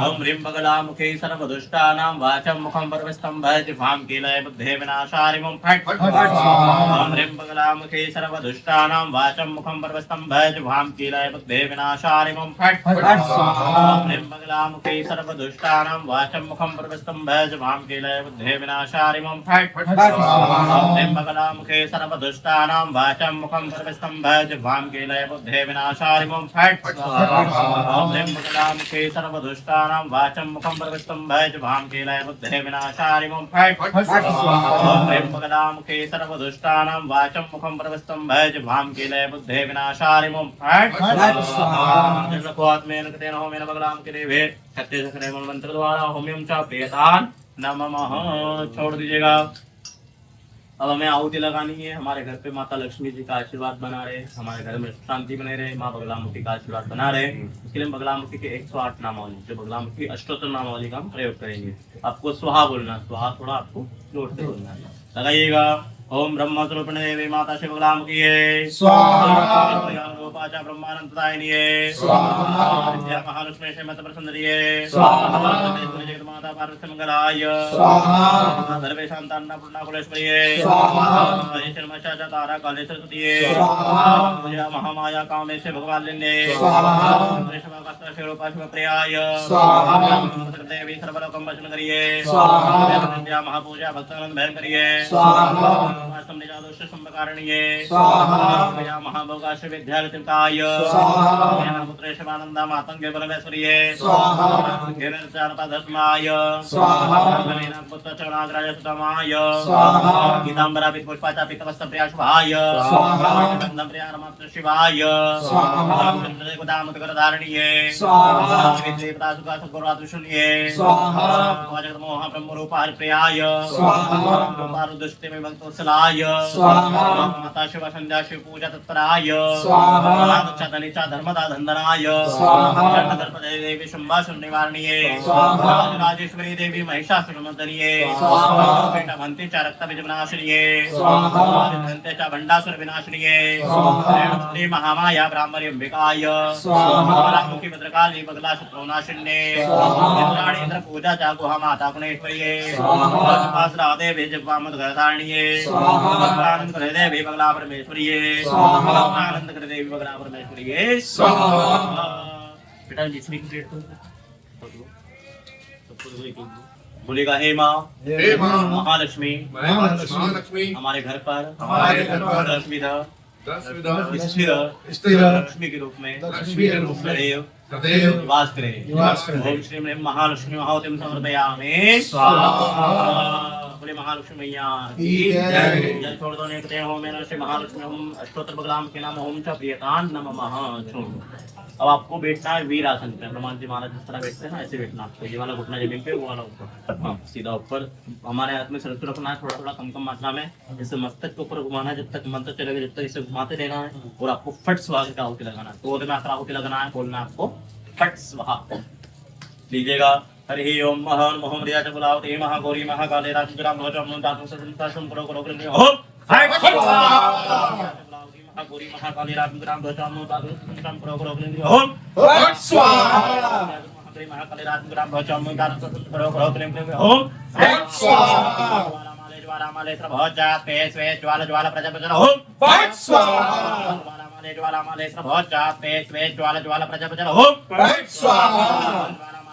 ओम ह्रीं बगलामुखी दुष्टानां वाचं मुखं परमस्तंभय जिह्वां कीलय बुद्धि विनाशाय ओम फट् स्वाहा। ओम ह्रीं बगलामुखी सर्वदुष्टानां वाचं मुखं परमस्तंभय जिह्वां कीलय बुद्धि विनाशाय ओम फट् स्वाहा। ओम ह्रीं बगलामुखी सर्वदुष्टानां वाचं मुखं परमस्तंभय जिह्वां कीलय बुद्धि विनाशाय ओम फट् स्वाहा। ओम ह्रीं बगलामुखी सर्वदुष्टानां वाचं मुखं परमस्तंभय जिह्वां कीलय बुद्धि विनाशाय ओम फट् स्वाहा। ओम ह्रीं बगलामुखी सर्वदुष्टानां वाचं मुखं परमस्तंभय भज भाम केलय बुद्धे विनाशाय ओम फट ओम ह्रीं बगलामुखे सर्वदुष्टानां वाचं मुखं प्रविष्टं भज भाम केलय बुद्धे विनाशाय ओम फट जन्मकोआत्मेन कृतेन होमेन बगलामुखे देवे छत्तीस अक्षर मंत्र द्वारा होम्यं च प्रियतान नमः छोड़ दीजिएगा। अब हमें आहुति लगानी है। हमारे घर पे माता लक्ष्मी जी का आशीर्वाद बना रहे, हमारे घर में शांति बने रहे, माँ बगलामुखी का आशीर्वाद बना रहे। इसके लिए हम बगलामुखी के 108 नामावली, जो बगलामुखी अष्टोत्तर नामावली का हम प्रयोग करेंगे। आपको स्वाहा बोलना, स्वाहा थोड़ा आपको जोर से बोलना है। लगाइएगा। ओम ब्रह्म स्वरूपिणी देवी माता शिव बगलामुखी स्वाहा, रूपाचा ब्रह्मानंददायिनी स्वाहा, विद्या महालक्ष्मी श्रीमत प्रसन्नरिये स्वाहा, जगत माता पार्वती मंगलाय स्वाहा, सर्वे शांतान्नपूर्णा कुलेश्वरिये स्वाहा, शर्मचाचा तारा काले सरस्वतीये स्वाहा, पूजा महामाया कामेश भगवालिन्ये स्वाहा, कृष्णभक्त शिवरूपा शिवप्रियाय स्वाहा, देवी सर्वलोकं वचन करिये स्वाहा, विद्या महापूजा भक्तानंद भयं करिये स्वाहा, समनिजादोष संभकारणीये स्वाहा, विद्या महाभोगाश विद्यागतिकाय स्वाहा, पुत्रेश आनंदा मातंगे बलमेश्वरिये स्वाहा, घेनचारपादस्माय स्वाहा, गणेना पुत्र चरणाग्राय सुतमाय स्वाहा, गीतांबरा पुष्पाचा पितवस्त्र प्रियाशुभाय स्वाहा, गंधम प्रियारमात्र शिवाय स्वाहा, चंद्रे गोदामत करधारणीये स्वाहा, विद्येवता सुखा सद्गुरुरातुशुन्ये स्वाहा, जगत मोह ब्रह्म रूपा प्रियाय स्वाहा, पारुदुष्टे में भक्तोत्सलाय स्वाहा, माता शिव संध्या शिव पूजा तत्पराय स्वाहा, चतनिचा धर्मदा धंधनाय स्वाहा, चंद्रदर्पदे देवी शंभासुर निवारणीये स्वाहा, राजेश्वरी देवी महिषासुरमर्दनीये स्वाहा, बेटा भंतेच्या रक्त विनाशिनीये स्वाहा, भंतेच्या भंडासुर विनाशिनीये स्वाहा, श्री महामाया ब्राह्मणी अंबिकाय स्वाहा, बगलामुखी भद्रकाली बगला शत्रुनाशिन्ये स्वाहा, इंद्राणी इंद्र पूजाच्या गुहा माता गुणेश्वरिये स्वाहा, देवी जगवामद गरधारणीये स्वाहा, आनंद करे देवी बगला परमेश्वरिये स्वाहा, आनंद करे देवी बगला परमेश्वरिये स्वाहा। बेटा जिसमें की बोलेगा हे माँ महालक्ष्मी हमारे घर पर स्थिर लक्ष्मी के रूप में सदैव वास करे। ओम श्री महालक्ष्मी महावतीं समर्पयामि स्वाहा। बोले महालक्ष्मी मैया की जय। जल छोड़ दो नेकते हो मेरा श्री महालक्ष्मी ओम अष्टोत्तर बगलाम के नाम ओम च प्रियतान नमः। अब आपको बैठना है वीर आसन पे। हनुमान जी महाराज जिस तरह बैठते हैं ना ऐसे बैठना आपको। ये वाला घुटना जमीन पे, वो वाला ऊपर, हाँ सीधा ऊपर। हमारे हाथ में सरसू रखना है थोड़ा थोड़ा कम कम मात्रा में। जैसे मस्तक के ऊपर घुमाना है जब तक मंत्र चलेगा, जब तक इसे घुमाते रहना है। और आपको फट स्वाहा का आहुति लगाना है। तो में आहुति लगाना है, बोलना है आपको फट स्वाहा। लीजिएगा। हरि ओम महन मोहम रिया चबुलावती महागौरी महाकाले राजग्राम भोजम दातु सदंता संकरो करो कृष्ण ओम फट स्वाहा। महागौरी महाकाले राजग्राम भोजम दातु सदंता संकरो करो कृष्ण ओम फट स्वाहा। महागौरी महाकाले राजग्राम भोजम दातु सदंता संकरो करो कृष्ण ओम फट स्वाहा। ज्वाला माले प्रभोज जात पे स्वे ज्वाला ज्वाला प्रजापति ओम फट स्वाहा। ज्वाला माले प्रभोज जात पे स्वे ज्वाला ज्वाला प्रजापति ओम फट स्वाहा।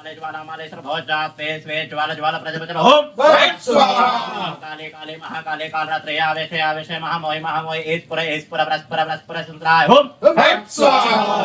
ज्वाला माले प्रभोज जात पे स्वे ज्वाला ज्वाला प्रजापति ओम फट स्वाहा। काले काले महाकाले कालरात्रे आवेशे आवेशे महामोहि महामोहि एस्पुर ब्रस्पुर संत्राय ओम फट स्वाहा।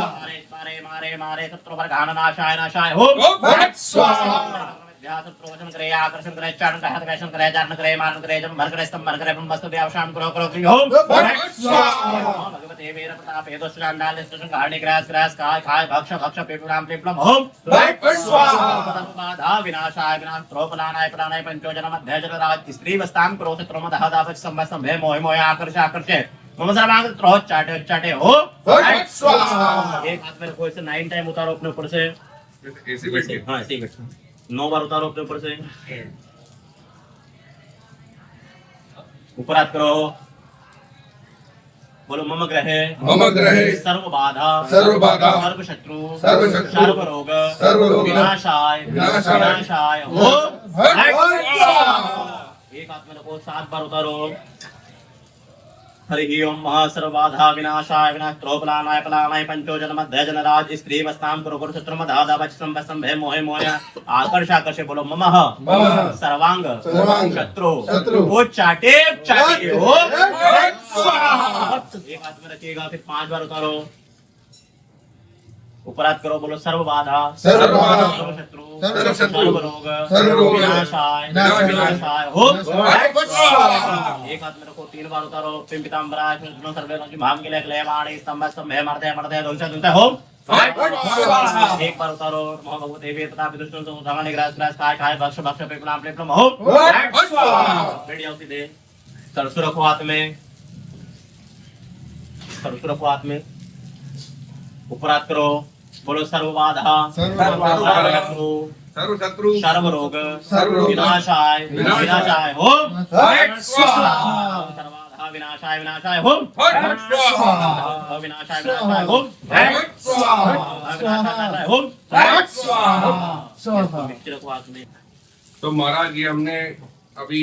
मारे मारे मारे शत्रु पर घान नाशाय नाशाय ओम फट स्वाहा। शत्रुवचन करे आकर्षण करे चारण करे हतकैशन करे चारण करे मान करे जम भर करे स्तंभ भर करे ब्रह्मस्तु व्यावशान करो करो ओम फट स्वाहा। भगवते वीर प्रतापे दोषांडाल स्तुषं गाढ़ि ग्रास ग्रास काय खाय भक्ष भक्ष पेटुराम पेपलम ओम फट स्वाहा। बाधा विनाशाय विनाश प्रोपलानाय प्राणाय पंचोजन मध्य जल राज स्त्री वस्ताम करो शत्रुम दहदापच संभय मोह मोह आकर्ष आकर्षे मम सर्वांग त्रोह चाटे चाटे ओम फट स्वाहा। एक हाथ में रखो, इसे 9 टाइम उतारो अपने ऊपर से। ऐसे बैठ के, हां ऐसे ही बैठो। 9 बार उतारो अपने ऊपर से। ऊपर हाथ करो, बोलो मम ग्रहे सर्व बाधा सर्व शत्रु सर्व रोग विनाशाय विनाशाय ओम फट स्वाहा। एक हाथ में रखो, 7 बार उतारो। हरि ओम महासर्वबाधा विनाशाय विनाश प्रोपलानाय पलानाय पंचोजन मध्य जन राज स्त्री वस्ताम करो शत्रु मधादा वच संभय मोह मोह आकर्ष आकर्षे बोलो ममः सर्वांग शत्रु वो चाटे चाटे हो फट स्वाहा। एक हाथ में रखिएगा, फिर 5 बार उतारो। ऊपर हाथ करो, बोलो सर्व बाधा सर्व शत्रु सर्वरोग सर्वरोग विनाशाय विनाशाय विनाशाय ओम स्वाहा। एक हाथ में रखो, 3 बार उतारो। पिंपितांबराय सर्वे की भांग के लेवाणी स्तंभ स्तंभ मरते मरते धुलते धुलते होम एक बार उतारो। नमो भगवते वेदता विदुष्टो धमने ग्रास ग्रास काय काय भक्ष भक्ष पेपलाम पेपलम होम बेड़ी आउती दे। सरसु रखो हाथ में, सरसु रखो हाथ में, ऊपर हाथ करो। बोलो सर्व बाधा सर्व बाधा शत्रु सर्व शत्रु सर्व रोग सर्व रोग विनाशाय विनाशाय विनाशाय होम स्वाहा। सर्व बाधा विनाशाय विनाशाय होम स्वाहा। विनाशाय विनाशाय होम स्वाहा। विनाशाय होम स्वाहा। मिट्टी रखो हाथ में। तो महाराज ये हमने अभी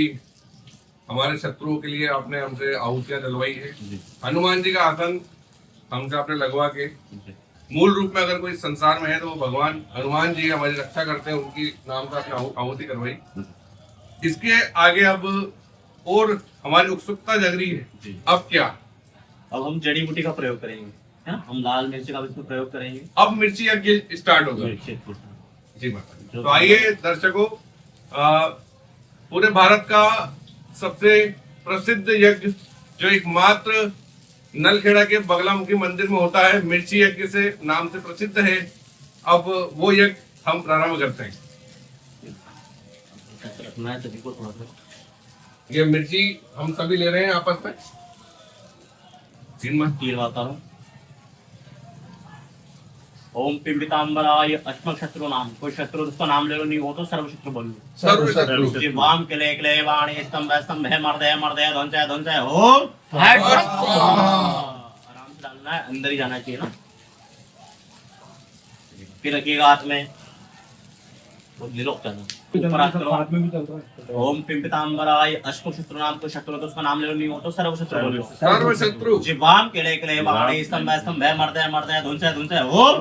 हमारे शत्रुओं के लिए आपने हमसे आहुतियां दिलवाई है। हनुमान जी का आसन हमसे आपने लगवा के, मूल रूप में अगर कोई संसार में है तो वो भगवान हनुमान जी हमारी रक्षा करते हैं, उनकी नाम से आपने आहुति करवाई। इसके आगे अब और हमारी उत्सुकता जग रही है, अब क्या? अब हम जड़ी बूटी का प्रयोग करेंगे, है ना? हम लाल मिर्च का भी इसमें प्रयोग करेंगे। अब मिर्ची यज्ञ स्टार्ट होगा। जी माता। तो आइए दर्शकों, पूरे भारत का सबसे प्रसिद्ध यज्ञ जो एकमात्र नलखेड़ा के बगलामुखी मंदिर में होता है, मिर्ची यज्ञ से नाम से प्रसिद्ध है, अब वो यज्ञ हम प्रारंभ करते हैं। रखना है सभी को थोड़ा सा। ये मिर्ची हम सभी ले रहे हैं आपस में। तीन बार ओम पिंबितांबराय अष्टम शत्रु नाम। कोई शत्रु उसका नाम ले लो, नहीं हो तो सर्व शत्रु बोलो। सर्व शत्रु वाम के ले वाणी स्तंभ स्तंभ है मर्दय मर्दय ध्वंसय ध्वंसय ओम आराम से डालना है, अंदर ही जाना चाहिए ना। फिर रखिएगा हाथ में, ऊपर हाथ करो। ओम पिंपितांबराय अष्टम शत्रु नाम। कोई शत्रु तो उसका नाम ले लो, नहीं हो तो सर्व शत्रु बोलो। सर्व शत्रु जिह्वाम के ले वाणी स्तंभ स्तंभ है मर्दय मर्दय ध्वंसय ध्वंसय ओम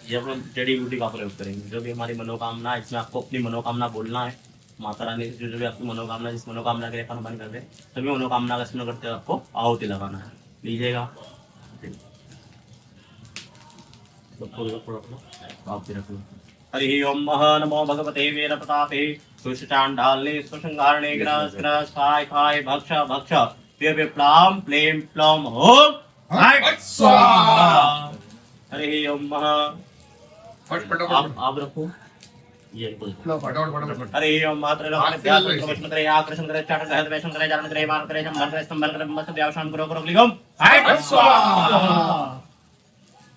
ये हम लोग जड़ी बूटी का प्रयोग करेंगे। जो भी हमारी मनोकामना, इसमें आपको अपनी मनोकामना बोलना है। माता रानी से जो भी आपकी मनोकामना, जिस मनोकामना के लिए अपन बंद कर दे, सभी मनोकामना का स्मरण करते हुए आपको आहुति लगाना है। लीजिएगा आहुति रख लो। हरि ओम नमो भगवते वीर प्रतापे सुषचांडाले सुसंहारणे ग्रास ग्रास खाय खाय भक्ष भक्ष पे प्लाम प्लेम प्लम होम स्वाहा। हरि ओम फटाफट आप रखो ये फटाफट। हरि ओम मात्र लोकने ध्यान प्रवेश करे आकर्षण करे चाट गहत वैष्णव करे जान करे मान करे जम करे स्तंभ करे मस्त व्यावशान करो करो लिगम स्वाहा।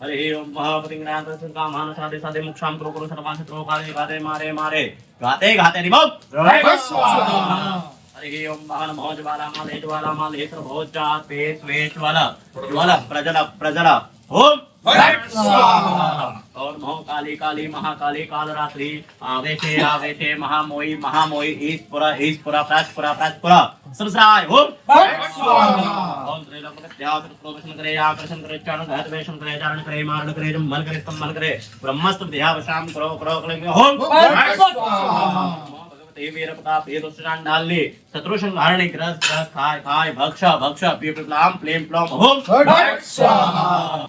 हरि ओम महापति ज्ञान दर्शन का मान साधे साधे मुक्षाम करो करो सर्वांश करो काले गाते मारे मारे गाते गाते निभो स्वाहा। हरि ओम महान भोज वाला माल हेत्र भोज जात पेश वेश वाला ज्वाला प्रजला प्रजला ओम और महो काली काली महाकाली काल रात्रि आवेशे आवेशे महामोई महामोई ईशपुरा प्राचपुरा सबसराय ओम ओम त्रैलोक्यध्यात प्रवेशन करे आकर्षण करे चारण घात वेशन करे चारण करे मारण करे जम मन करे स्तंभ मन करे ब्रह्मस्त्र ध्यावशाम करो करो ओम वीर प्रताप ये दोषान डाल ले शत्रु संहारणे ग्रस ग्रस खाय खाय भक्ष भक्ष प्लाम प्लेम प्लम होम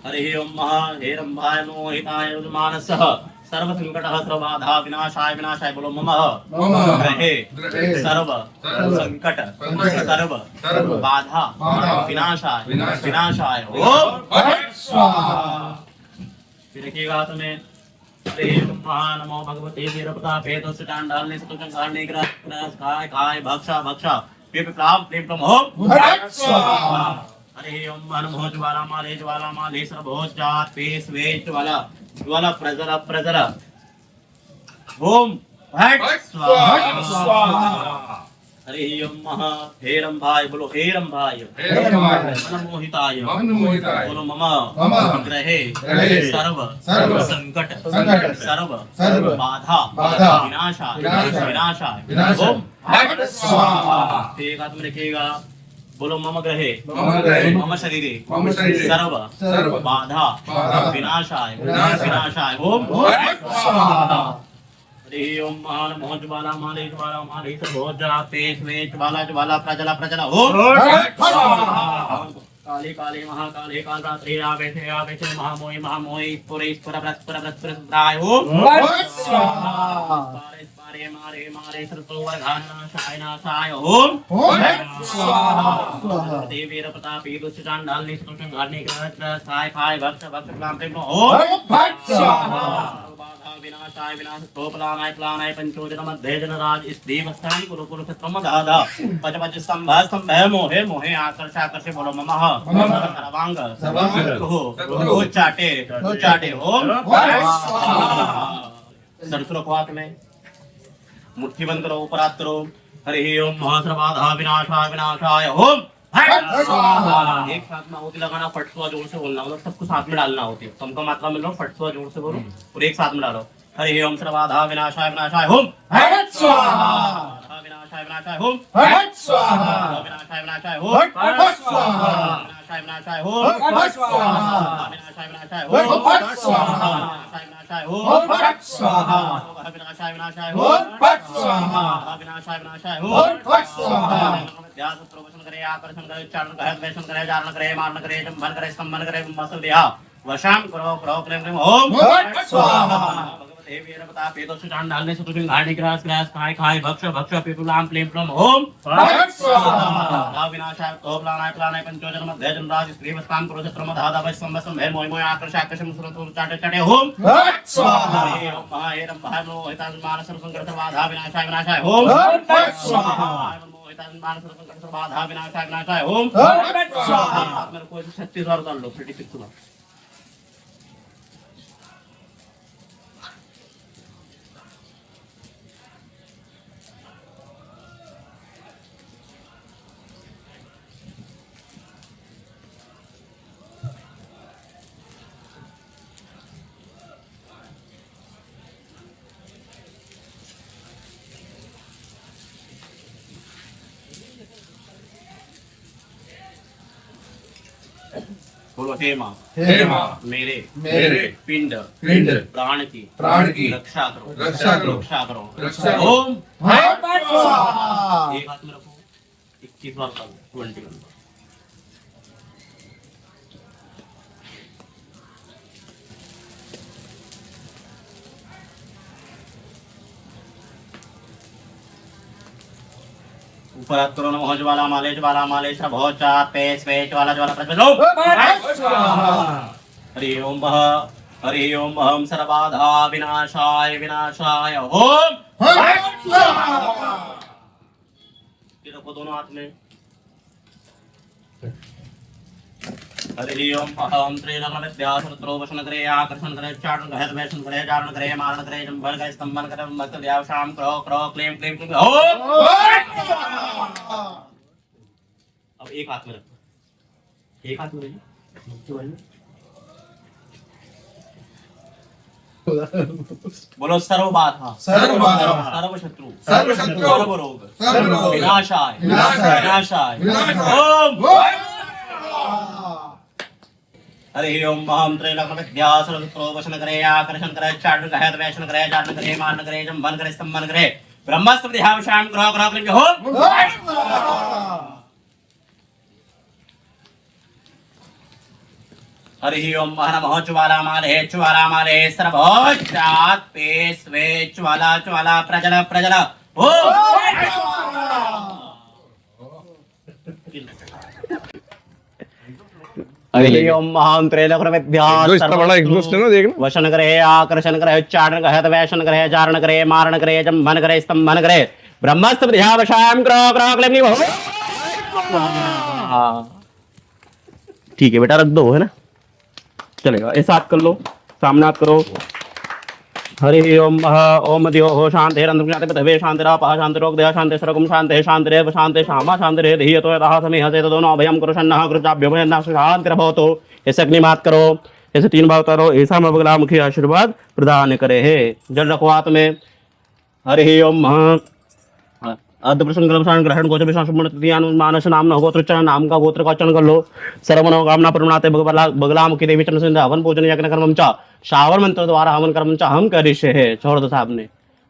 हरि ओम महा हे रंभाय मोहिताय मानसः सर्व संकट सर्व बाधा विनाशाय विनाशाय बोलो मम ग्रहे सर्व संकट सर्व बाधा विनाशाय विनाशाय ओम फिर रखिएगा हाथ में। नमो भगवते वीर प्रतापे दुष्टांडालने सुतंगारणे ग्रास खाय खाय भक्ष भक्ष प्लाम प्लेम प्लम होम हरि ओम नमो ज्वाला माले सर्वभोज जात पेश वेश ज्वाला प्रजला ओम स्वाहा। हरि ओम हे रंभाय बोलो हे रंभाय मनमोहिताय बोलो मम ग्रहे सर्व संकट सर्व बाधा विनाशाय ओम एक हाथ में रखिएगा। बोलो मम ग्रहे मम शरीरे सर्व बाधा विनाशाय ओम हरि ओम नमो ज्वाला माले सर्वभोज जात पेश वेश ज्वाला प्रजला ओम काली काली महाकाली कालरात्रि आवेशे आवेशे महामोहि महामोहि पुरेश्वर व्रतपुरव्रतपुरस्त्राय ओम स्वाहा पारे मारे मारे सरतोवर घानाशाय नाशाय ओम स्वाहा देवीर प्रतापी दुष्टांडाल निष्ठुषं घानी ग्रह साय फाय भक्त भक्त नाम प्रेम ओम स्वाहा बाधा विनाशाय विनाश प्लानाय प्लानाय पंचोजन मध्य जनराज इस देवस्थान कुरु कुरु क्रम दादा पच पच स्तंभ स्तंभ मोहे मोहे आकर्ष आकर्ष बोलो ममः सर्वांग हो चाटे ओम सरसुर हाथ में मुट्ठी बंद करो उपरात करो हरि ओम महासर्वाधा विनाशाय विनाशाय ओम एक साथ में होती लगाना फटसुआ जोर से बोलना मतलब सबको साथ में डालना होती है कम कम मात्रा में लो फटसुआ जोर से बोलो और एक साथ में डालो हरि ओम सर्वाधा विनाशाय विनाशाय ओम स्वाहा विनाशाय विनाशाय ओम स्वाहा विनाशाय विनाशाय ओम स्वाहा विनाशाय विनाशाय ओम स्वाहा विनाशाय विनाशाय ओम स्वाहा विनाशाय ओम स्वाहा विनाशाय विनाशाय ओम स्वाहा विनाशाय विनाशाय ओम स्वाहा ध्यान प्रवचन करे आकर्षण करे उच्चारण करे द्वेषण करे जारण करे मारण करे जंभन करे स्तंभन करे मसल दिया वशाम करो करो क्लेम क्लेम ओम स्वाहा भगवते वीरवता पेतो सुचान डालने से तुझे गाड़ी ग्रास ग्रास खाए खाए भक्ष भक्ष पेतुलाम प्लेम प्लम ओम स्वाहा विनाशाय तो प्लानाय प्लानाय पंचोजन मध्य जनराज स्त्रीवस्तान पुरुषत्रम धादा वै संबसम है मोय मोय आकर्ष आकर्ष मुसरतो चाटे चाटे ओम स्वाहा ओम महाएरम भानो हितान मानस संकर बाधा विनाशाय विनाशाय ओम स्वाहा मानस संकर बाधा विनाशाय विनाशाय ओम स्वाहा मेरे को 36,000 डाल लो 36 ला बोलो हे माँ मेरे पिंड प्राण की रक्षा करो रक्षा करो ओम स्वाहा एक हाथ में रखो 21 बार करो 21 ऊपर हाथ करो नमः ज्वाला माले भो चार पेश पेश ज्वाला प्रज्वलो हरि ओम अहम सर्वबाधा विनाशाय विनाशाय ओम ये रखो दोनों हाथ में हरि ओम अहम त्रिलग्न विद्यासुत्रो वशन करे आकर्षण करे चारण करे द्वेषण करे जारण करे मारण करे जंभन करे स्तंभन करे मत द्याव शाम क्रो क्रो क्लेम क्लेम क्लेम ओम अब एक हाथ में रखो एक हाथ में बोलो सर्वबाधा सर्व शत्रु सर्व रोग विनाशाय ओम हरि ओम अहम त्रिलग्न विद्यासुत्रो वशन करे आकर्षण करे चारण करे द्वेषण करे जारण करे मारण करे जंभन करे स्तंभन करे ब्रह्मस्त्र ध्यान शाम ग्रह ग्रह क्लेम ओम हरि ओम नमः ज्वाला माले सर्वोच्चात पे स्वे ज्वाला प्रजल प्रजल ओम हरि ओम महान त्रैलोक्य विद्या जो इतना बड़ा एग्जॉस्ट है ना देखना वशन करे आकर्षण करे उच्चारण करे द्वेषण करे जारण करे मारण करे जंभन करे स्तंभन करे ब्रह्मस्त्र ध्यावशाम ग्रह ग्रह क्लेम नहीं ठीक है बेटा रख दो है ना चलेगा ऐसा हाथ कर लो सामने हाथ करो हरि ओम ओम दियो हो शांति रंध्र शांति पृथ्वी शांति रापः शांति रोग देह शांति सर्वगुण शांति शांति रेव शांति श्यामा शांति रे धिय तो यतः समेह से दोनों अभयम करो शन्नः कृताभ्यो भयन्नः शांति रभवतो ऐसे अग्निमात करो ऐसे 3 बार उतारो ऐसा बगला मुखी आशीर्वाद प्रदान करे है जल रखो हाथ में हरि ओम ग्रहण गोचर मानस नाम न गोत्रोच्चारण नाम का गोत्र का उच्चारण कर लो सर्वमनो कामना प्रणाते बगला मुखी देवी चरण सिंध हवन पूजन यज्ञ कर्मम च शावर मंत्र द्वारा हवन कर्म च हम करिष्ये है छोड़ साहब ने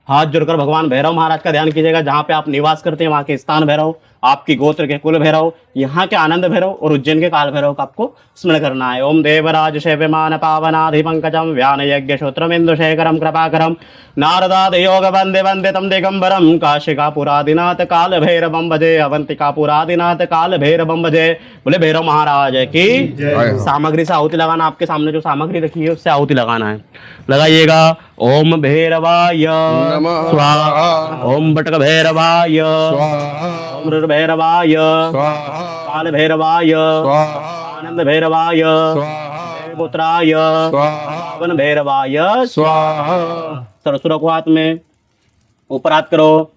हाथ जोड़कर भगवान भैरव महाराज का ध्यान कीजिएगा जहाँ पे आप निवास करते हैं वहाँ के स्थान भैरव आपकी गोत्र के कुल भैरव, यहाँ के आनंद भैरव और उज्जैन के काल भैरव का आपको स्मरण करना है। ओम देवराज शैव्यमान पावनाधि पंकजम व्यान यज्ञ श्रोत्रमिंदु शेखरम कृपाकरम नारदाद योग वंदे वंदे तम दिगंबरम काशिका पुरादिनाथ काल भैरवम भजे अवंतिका पुरादिनाथ काल भैरवम भजे। बोले भैरव महाराज की सामग्री से आहुति लगाना, आपके सामने जो सामग्री रखी है उससे आहुति लगाना है। लगाइएगा। ओम भैरवाय नमः स्वाहा, ओम बटक भैरवाय स्वाहा, ओम रुद्र भैरवाय स्वाहा, काल भैरवाय स्वाहा, आनंद भैरवाय स्वाहा, पुत्राय स्वाहा, पावन भैरवाय स्वाहा। सरसुर को हाथ में ऊपर हाथ करो,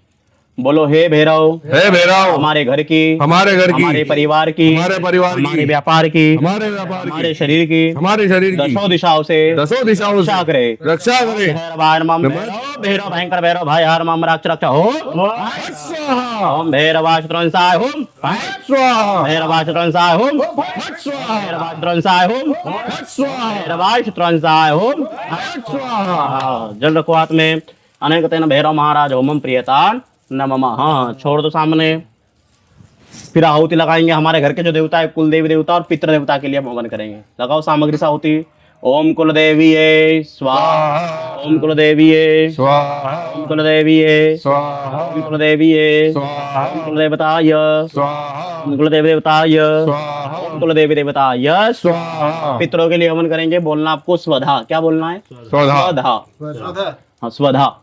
बोलो हे भैरव, हे भैरव, हमारे घर की, हमारे घर की, हमारे परिवार की, हमारे परिवार की, हमारे व्यापार की, हमारे व्यापार हमारे की, शरीर की, हमारे शरीर की दसों दिशाओं से दसों दिशाओं रक्षा से करे। रक्षा करे। भैरवाय नमः। भैरव भैरव भयंकर भैरव भाई हर मम रक्ष रक्षा हो। स्वाहा, ओम भैरवाय शत्रुंसाय होम, स्वाहा, भैरवाय शत्रुंसाय होम, स्वाहा, भैरवाय शत्रुंसाय होम, स्वाहा, भैरवाय शत्रुंसाय होम। स्वाहा। जल रखो हाथ में। अनेक तेन भैरव महाराज ओम प्रियता नमः। हाँ, छोड़ दो सामने। फिर आहुति लगाएंगे हमारे घर के जो देवता है, कुल देवी देवता और पितृ देवता के लिए हम हवन करेंगे। लगाओ सामग्री से आहुति। ओम कुल देवी स्वाहा, ओम कुल देवी स्वाहा, ओम कुल देवी स्वाहा, ओम कुल देवी स्वाहा, ओम कुल देवताय स्वाहा, ओम कुल देवी देवताय स्वाहा, ओम कुल देवी देवताय। स्वाहा। पितरों के लिए हवन करेंगे। बोलना आपको स्वधा। क्या बोलना है? स्वधा। स्वधा। हाँ, स्वधा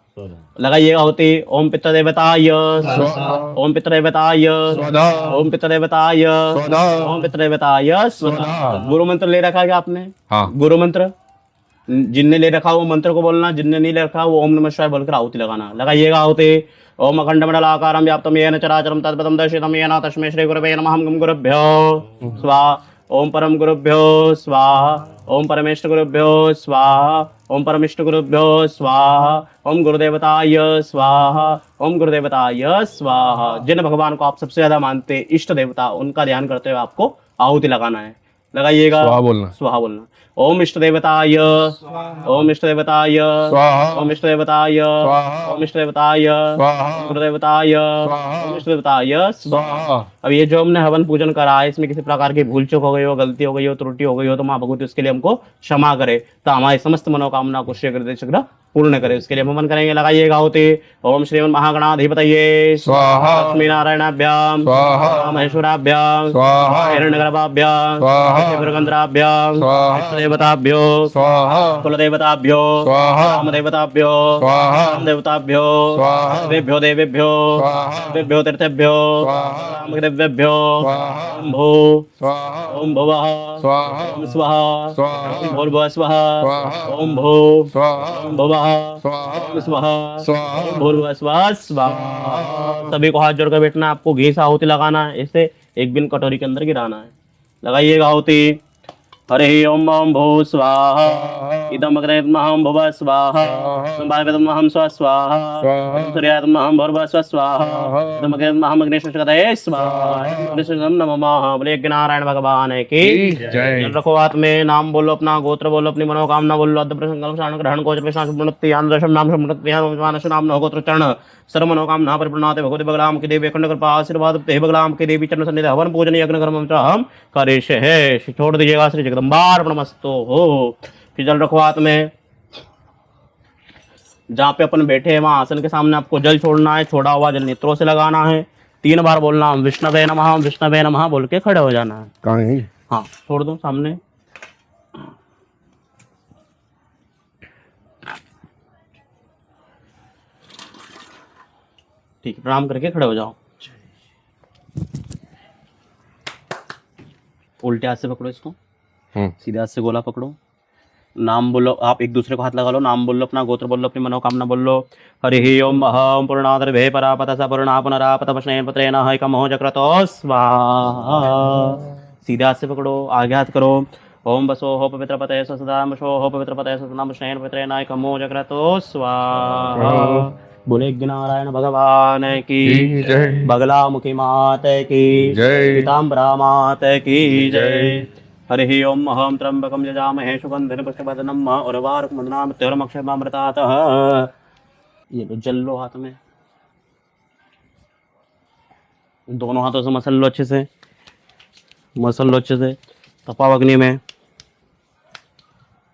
लगाइएगा होती। ओम पितृ देवताय ओम पितृ देवताय स्वधा, ओम पितृ देवताय स्वधा, ओम पितृ देवताय स्वधा। गुरु मंत्र ले रखा है क्या आपने? हाँ। गुरु मंत्र जिनने ले रखा वो मंत्र को बोलना, जिनने नहीं ले रखा वो ओम नमः शिवाय बोलकर आहुति लगाना। लगाइएगा आहुति। ओम अखंड मंडलाकारं व्याप्तं येन चराचरं तत्पदं दर्शितं येन तस्मै श्री गुरवे नमः। गं गुरुभ्यो स्वाहा। ओम परम गुरुभ्यो स्वाहा। ओम परमेष्ठ गुरुभ्यो स्वाहा। ओम परमिष्ठ गुरुभ्यो स्वाहा। ओम गुरुदेवताय स्वाहा। ओम गुरुदेवताय स्वाहा। जिन भगवान को आप सबसे ज्यादा मानते हैं, इष्ट देवता, उनका ध्यान करते हुए आपको आहुति लगाना है। लगाइएगा। स्वाहा बोलना। स्वाहा बोलना। ओम इष्ट देवताय ओम इष्ट देवताय स्वाहा, ओम इष्ट देवताय स्वाहा, ओम इष्ट देवताय स्वाहा, गुरुदेवताय स्वाहा, ओम इष्ट देवताय स्वाहा। स्वाहा। अब ये जो हमने हवन पूजन करा है, इसमें किसी प्रकार की भूल चूक हो गई हो, गलती हो गई हो, त्रुटि हो गई हो, तो माँ भगवती उसके लिए हमको क्षमा करे, तो हमारी समस्त मनोकामना को शीघ्र पूर्ण करे, उसके लिए हम हवन करेंगे। लगाइएगा होते। ओम श्रीमन महागणाधिपतये स्वाहा, लक्ष्मी नारायणाभ्याम स्वाहा, महेश्वराभ्याम स्वाहा, हिरण्यगर्भाभ्याम स्वाहा, शिवगंधराभ्याम स्वाहा, देवताभ्यो स्वाहा, कुलदेवताभ्यो स्वाहा, रामदेवताभ्यो स्वाहा, देवताभ्यो स्वाहा, देवेभ्यो देवेभ्यो स्वाहा, देवेभ्यो तीर्थेभ्यो स्वाहा, रामदेवेभ्यो स्वाहा, ओम भू स्वाहा, ओम भुवः स्वाहा, ओम स्वः स्वाहा, ओम भूर्भुवः स्वः स्वाहा, ओम भू स्वाहा, ओम भुवः स्वाहा, ओम स्वः स्वाहा, ओम भूर्भुवः स्वः स्वाहा। सभी को हाथ जोड़कर बैठना। आपको घी से आहुति लगाना है, इसे एक बिन कटोरी के अंदर गिराना है। लगाइएगा आहुति। हरि ओम ओम भू स्वाहा इदम अग्नेत्महं भुवः स्वाहा संभावितमहं स्व स्वाहा सूर्यात्महं भूर्भुवः स्व स्वाहा इदम अग्नेत्महं अग्निष्ठकतये स्वाहा विष्णुं नमः। बोले यज्ञ नारायण भगवान की जय। जल रखो हाथ में। नाम बोलो, अपना गोत्र बोलो, अपनी मनोकामना बोलो। अद्य प्रसंगल्प शरण ग्रहण गोचर विश्वास पुनत्ति आंध्रशम नाम समृत्ति मानस नाम न गोत्र चरण सर्व मनोकामना परिपूर्णाते भगवती बगलाम की देवी अखंड कृपा आशीर्वाद ते बगलाम की देवी चरण सन्निधि हवन पूजन यज्ञ कर्म हम करेश है। छोड़ दीजिएगा। श्री जगदम्बार्पणमस्तु हो। फिर जल रखो हाथ में। जहाँ पे अपन बैठे हैं वहां आसन के सामने आपको जल छोड़ना है। छोड़ा हुआ जल नेत्रों से लगाना है। 3 बार बोलना विष्णवे नमः विष्णवे नमः बोल के खड़े हो जाना है। कहाँ है? हाँ, छोड़ दो सामने। ठीक, प्रणाम करके खड़े हो जाओ। उल्टे हाथ से पकड़ो इसको, सीधे हाथ से गोला पकड़ो। नाम बोलो। आप एक दूसरे को हाथ लगा लो। नाम बोलो, अपना गोत्र बोलो, अपनी मनोकामना बोलो। हरि ओम अहम पूर्णादर भे परापत स पूर्णा पुनरापत पश्नयन पत्रेण है कमो जक्रतो स्वाहा। सीधे हाथ से पकड़ो, आगे हाथ करो। ओम बसो हो पवित्र पतये सदा मशो हो पवित्र पतये सदा पश्नयन पत्रेण है कमो जक्रतो स्वाहा। बोले यज्ञ नारायण भगवान की जय। बगला मुखी मात की जय। पीताम्बरा मात की जय। हरि ओम अहम त्र्यंबकं यजामहे सुगंधिं पुष्टिवर्धनम् उर्वारुकं मृत्युर्मक्षयमामृतात्। ये लो जल लो हाथ में। दोनों हाथों से मसल लो अच्छे से, मसल लो अच्छे से, तपाओ अग्नि में।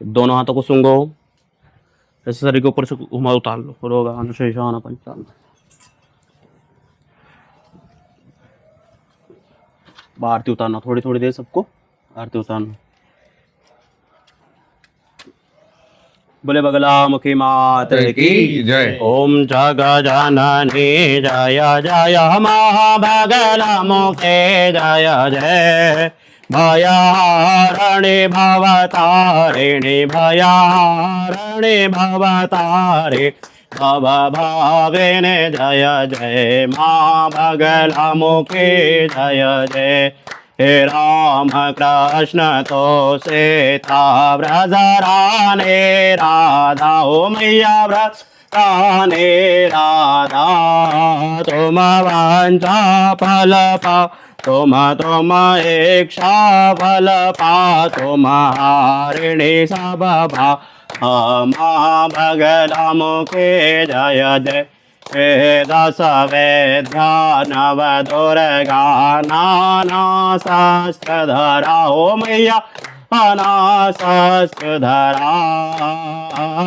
दोनों हाथों को सूंघो, ऐसे शरीर के ऊपर से घुमा उतार लो। रोगा अनुशेषान पंचान। आरती उतारना थोड़ी थोड़ी देर सबको, आरती उतारना। बोले बगला मुखी मात की जय। ओम जगजाननी जय जय महाबगला मुखे जय जय भयारणे भवतारिणे भयारणे भवतारे भव भावेने जय जय माँ बगला मुखे जय जय। हे राम कृष्ण तो सीता व्रज राने राधा ओ मैया व्रज राने राधा तुम वांछा फल पा तुम इच्छा फल पा तुम हारिणी सब भा माँ बगला मुखे जय जय। हे दश वेद्या नव दुर्गा नाना शास्त्रधरा ओ मैया नाना शास्त्रधरा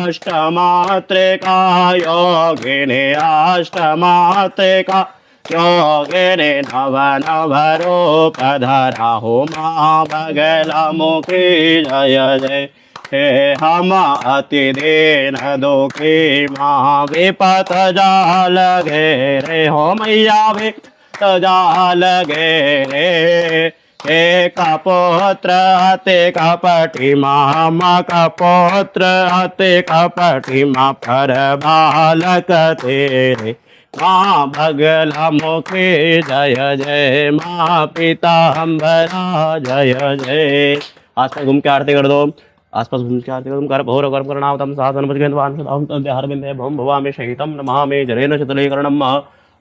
अष्टमात्रिका योगिनी अष्टमात्रिका योगिनी नव नव रूपधरा हो माँ बगला मुखी जय जय। हे हम अति दीन दुखी माँ विपत जाल घेरे हो मैया विपत जाल घेरे। हे कपुत्र अति कपटी माँ कपुत्र अति कपटी माँ पर बालक तेरे माँ बगला मुखी जय जय माँ पीताम्बरा जय जय। आसपास घूम के आरती कर दो, आसपास घूम के आरती कर भोर कर्म करणावतम साधन भजगेन्द्वान सदाहं तंते हरविंदे भवं भवामि शहीतं नमामि जरेन शतलीकरणं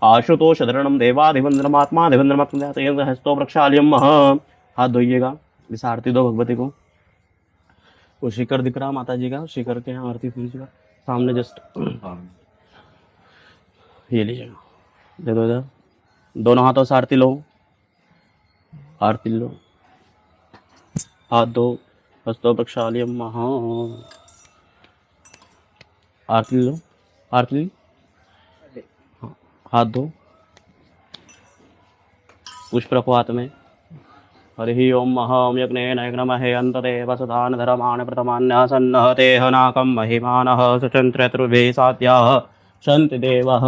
आशुतोष धरणं देवाधिवंदनमात्मा देवेन्द्रमात्मदेव हस्तो प्रक्षाल्यम। हाथ धोइएगा, इस आरती दो भगवती को। वो शिखर दिख रहा माता जी का, शिखर के यहाँ आरती कीजिएगा सामने जस्ट ये लीजिएगा, दे दो इधर। दोनों हाथों से आरती लो, आरती लो, हाथ दो, हस्तो प्रक्षाल्यम महा। आरती लो, आरती ली, हाथ दो, पुष्प रखो हाथ में। हरि ओम महम यज्ञेन यज्ञमहे अंतदेव सदान धर्मान् प्रथमान्यः सन्नहतेह नाकं महिमानः सुचन्त्रतुर्भे सात्याः सन्ति देवः।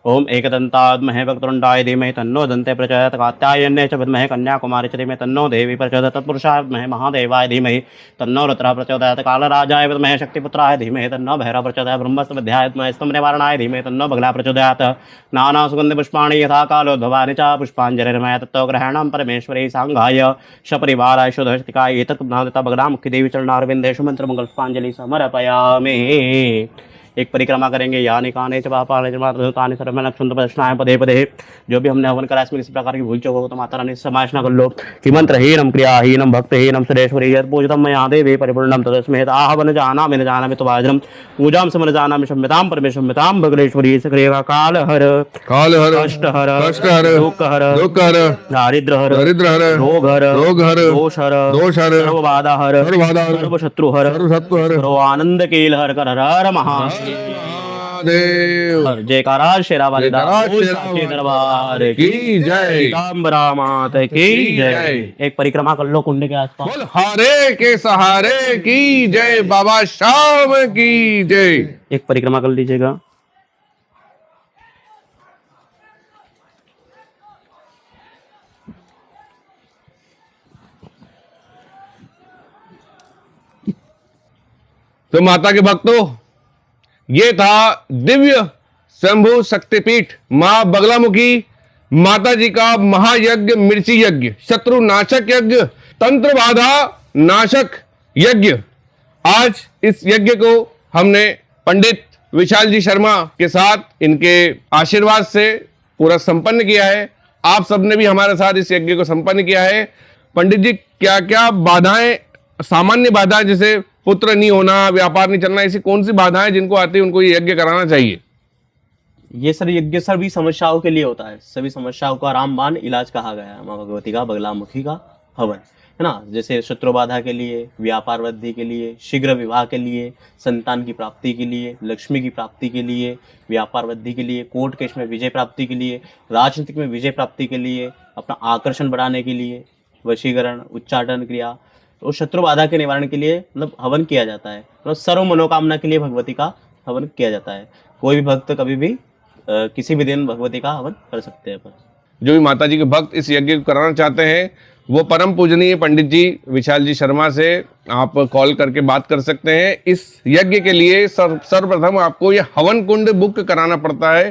ओम एकदन्ताद्महे वक्रतुण्डाय धीमहि तन्नो दन्ते प्रचोदयात् कात्यायने च विद्महे कन्याकुमारी च धीमहि तन्नो देवी प्रचोदयात् तत्पुरुषाय विद्महे महादेवाय धीमहि तन्नो रुद्रः प्रचोदयात् कालराजाय विद्महे शक्तिपुत्राय धीमहि तन्नो भैरवः प्रचोदयात् ब्रह्मस्य विद्याय विद्महे स्तम्भनिवारणाय धीमहि तन्नो बगला प्रचोदयात्। नाना सुगन्धपुष्पाणि यथा कालोद्भवानि च पुष्पाञ्जलिर्मया तत्तो ग्रहणं परमेश्वरी सांगाय सपरिवाराय शुद्धशक्तिकाय एतत् नादिता बगला मुख्य देवी चरणारविन्देषु मंत्रमंगल पुष्पाञ्जलि समर्पयामि। एक परिक्रमा करेंगे यानि काने च पापानि च मातृतानि सर्वं लक्षुंत प्रदक्षिणाय पदे पदे। जो भी हमने हवन करा इसमें किसी प्रकार की भूल चूक हो तो माता रानी से समाशना कर लो कि मंत्रहीनम क्रियाहीनम भक्तहीनम सुरेश्वरी यत् पूजितं मया देवी परिपूर्णं तदस्मेत आहवन जानामि न जानामि तो वाजरम पूजां समन जानामि शम्यतां परमेशम्यतां भगलेश्वरी सक्रियः काल हर कष्ट हर दुःख हर दारिद्र हर रोग हर दोष हर सर्वबाधा हर सर्वशत्रु हर सर्व आनंद कील हर कर हर महादेव। जयकारा शेरा वाले दरबार की जय, पीताम्बरा मात की जय। एक परिक्रमा कर लो कुंड के आसपास। बोल हारे के सहारे की जय, बाबा श्याम की जय। एक परिक्रमा कर लीजिएगा। तो माता के भक्तों, ये था दिव्य शंभु शक्तिपीठ मां बगलामुखी माता जी का महायज्ञ, मिर्ची यज्ञ, शत्रु नाशक यज्ञ, तंत्र बाधा नाशक यज्ञ। आज इस यज्ञ को हमने पंडित विशाल जी शर्मा के साथ इनके आशीर्वाद से पूरा संपन्न किया है। आप सबने भी हमारे साथ इस यज्ञ को संपन्न किया है। पंडित जी, क्या क्या बाधाएं, सामान्य बाधाएं जैसे पुत्र नहीं होना, व्यापार नहीं चलना, ऐसी कौन सी बाधाएं जिनको आती है उनको ये यज्ञ कराना चाहिए? ये सर यज्ञ सभी समस्याओं के लिए होता है, सभी समस्याओं का रामबाण इलाज कहा गया है। माँ भगवती का बगलामुखी का हवन है ना, जैसे शत्रु बाधा के लिए, व्यापार वृद्धि के लिए, शीघ्र विवाह के लिए, संतान की प्राप्ति के लिए, लक्ष्मी की प्राप्ति के लिए, व्यापार वृद्धि के लिए, कोर्ट केस में विजय प्राप्ति के लिए, राजनीतिक में विजय प्राप्ति के लिए, अपना आकर्षण बढ़ाने के लिए, वशीकरण, उच्चाटन क्रिया, तो शत्रु बाधा के निवारण के लिए मतलब हवन किया जाता है। मतलब सर्व मनोकामना के लिए भगवती का हवन किया जाता है। कोई भी भक्त कभी भी किसी भी दिन भगवती का हवन कर सकते हैं। जो भी माता जी के भक्त इस यज्ञ को कराना चाहते हैं वो परम पूजनीय पंडित जी विशाल जी शर्मा से आप कॉल करके बात कर सकते हैं। इस यज्ञ के लिए सर्वप्रथम आपको ये हवन कुंड बुक कराना पड़ता है।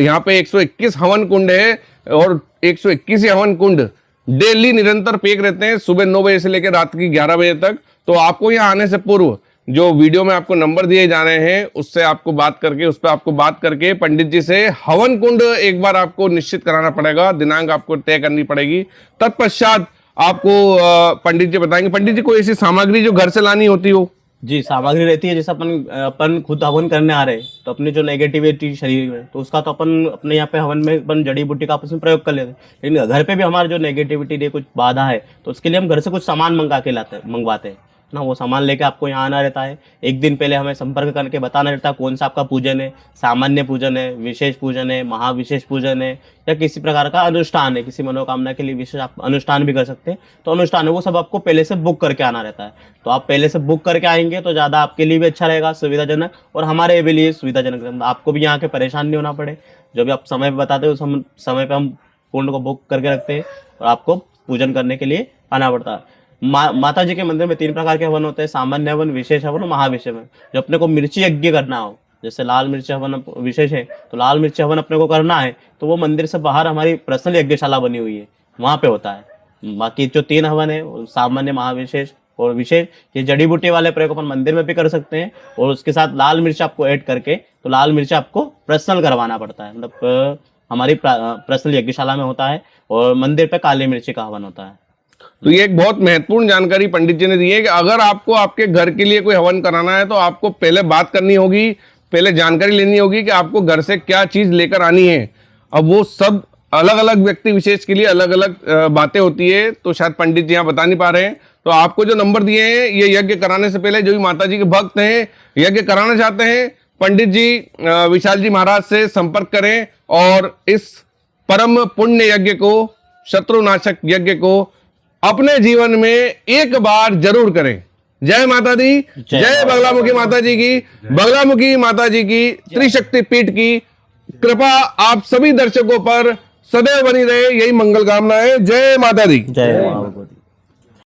यहाँ पे 121 हवन कुंड है और 121 हवन कुंड डेली निरंतर पेक रहते हैं, सुबह 9 बजे से लेकर रात की 11 बजे तक। तो आपको यहाँ आने से पूर्व जो वीडियो में आपको नंबर दिए जा रहे हैं उससे आपको बात करके, उस पर आपको बात करके पंडित जी से हवन कुंड एक बार आपको निश्चित कराना पड़ेगा, दिनांक आपको तय करनी पड़ेगी। तत्पश्चात आपको पंडित जी बताएंगे। पंडित जी कोई ऐसी सामग्री जो घर से लानी होती हो? जी, सामग्री रहती है, जैसे अपन खुद हवन करने आ रहे हैं तो अपनी जो नेगेटिविटी शरीर में, तो उसका तो अपन अपने यहाँ पे हवन में अपन जड़ी बूटी का आपस में प्रयोग कर लेते हैं। लेकिन घर पे भी हमारा जो नेगेटिविटी है, कुछ बाधा है, तो उसके लिए हम घर से कुछ सामान मंगवाते हैं ना। वो सामान लेके आपको यहाँ आना रहता है। एक दिन पहले हमें संपर्क करके बताना रहता है कौन सा आपका पूजन है, सामान्य पूजन है, विशेष पूजन है, महाविशेष पूजन है, या किसी प्रकार का अनुष्ठान है, किसी मनोकामना के लिए विशेष आप अनुष्ठान भी कर सकते हैं। तो अनुष्ठान है वो सब आपको पहले से बुक करके आना रहता है। तो आप पहले से बुक करके आएंगे तो ज़्यादा आपके लिए भी अच्छा रहेगा, सुविधाजनक, और हमारे भी लिए सुविधाजनक। आपको भी यहाँ के परेशान नहीं होना पड़े। जो भी आप समय पे बताते हो उस समय पे हम कुंड को बुक करके रखते हैं और आपको पूजन करने के लिए आना पड़ता है। माता जी के मंदिर में 3 प्रकार के हवन होते हैं, सामान्य हवन, विशेष हवन और महाविशेष हवन। जो अपने को मिर्ची यज्ञ करना हो, जैसे लाल मिर्च हवन विशेष है, तो लाल मिर्च हवन अपने को करना है तो वो मंदिर से बाहर हमारी पर्सनल यज्ञशाला बनी हुई है, वहाँ पे होता है। बाकी जो 3 हवन है, सामान्य, महाविशेष और विशेष, ये जड़ी बूटी वाले प्रयोग अपन मंदिर में भी कर सकते हैं। और उसके साथ लाल मिर्च आपको ऐड करके, तो लाल मिर्च आपको पर्सनल करवाना पड़ता है, मतलब हमारी पर्सनल यज्ञशाला में होता है। और मंदिर पे काली मिर्ची का हवन होता है। तो ये एक बहुत महत्वपूर्ण जानकारी पंडित जी ने दी है कि अगर आपको आपके घर के लिए कोई हवन कराना है तो आपको पहले बात करनी होगी, पहले जानकारी लेनी होगी कि आपको घर से क्या चीज लेकर आनी है। अब वो सब अलग अलग व्यक्ति विशेष के लिए अलग अलग बातें होती है, तो शायद पंडित जी यहाँ बता नहीं पा रहे हैं। तो आपको जो नंबर दिए हैं, ये यज्ञ कराने से पहले जो भी माता जी के भक्त हैं, यज्ञ कराना चाहते हैं, पंडित जी विशाल जी महाराज से संपर्क करें और इस परम पुण्य यज्ञ को, शत्रुनाशक यज्ञ को अपने जीवन में एक बार जरूर करें। जय माता दी, जय बगलामुखी माता जी की, बगलामुखी माता जी की त्रिशक्ति पीठ की कृपा आप सभी दर्शकों पर सदैव बनी रहे, यही मंगल कामना है। जय माता दी। जय माता दी।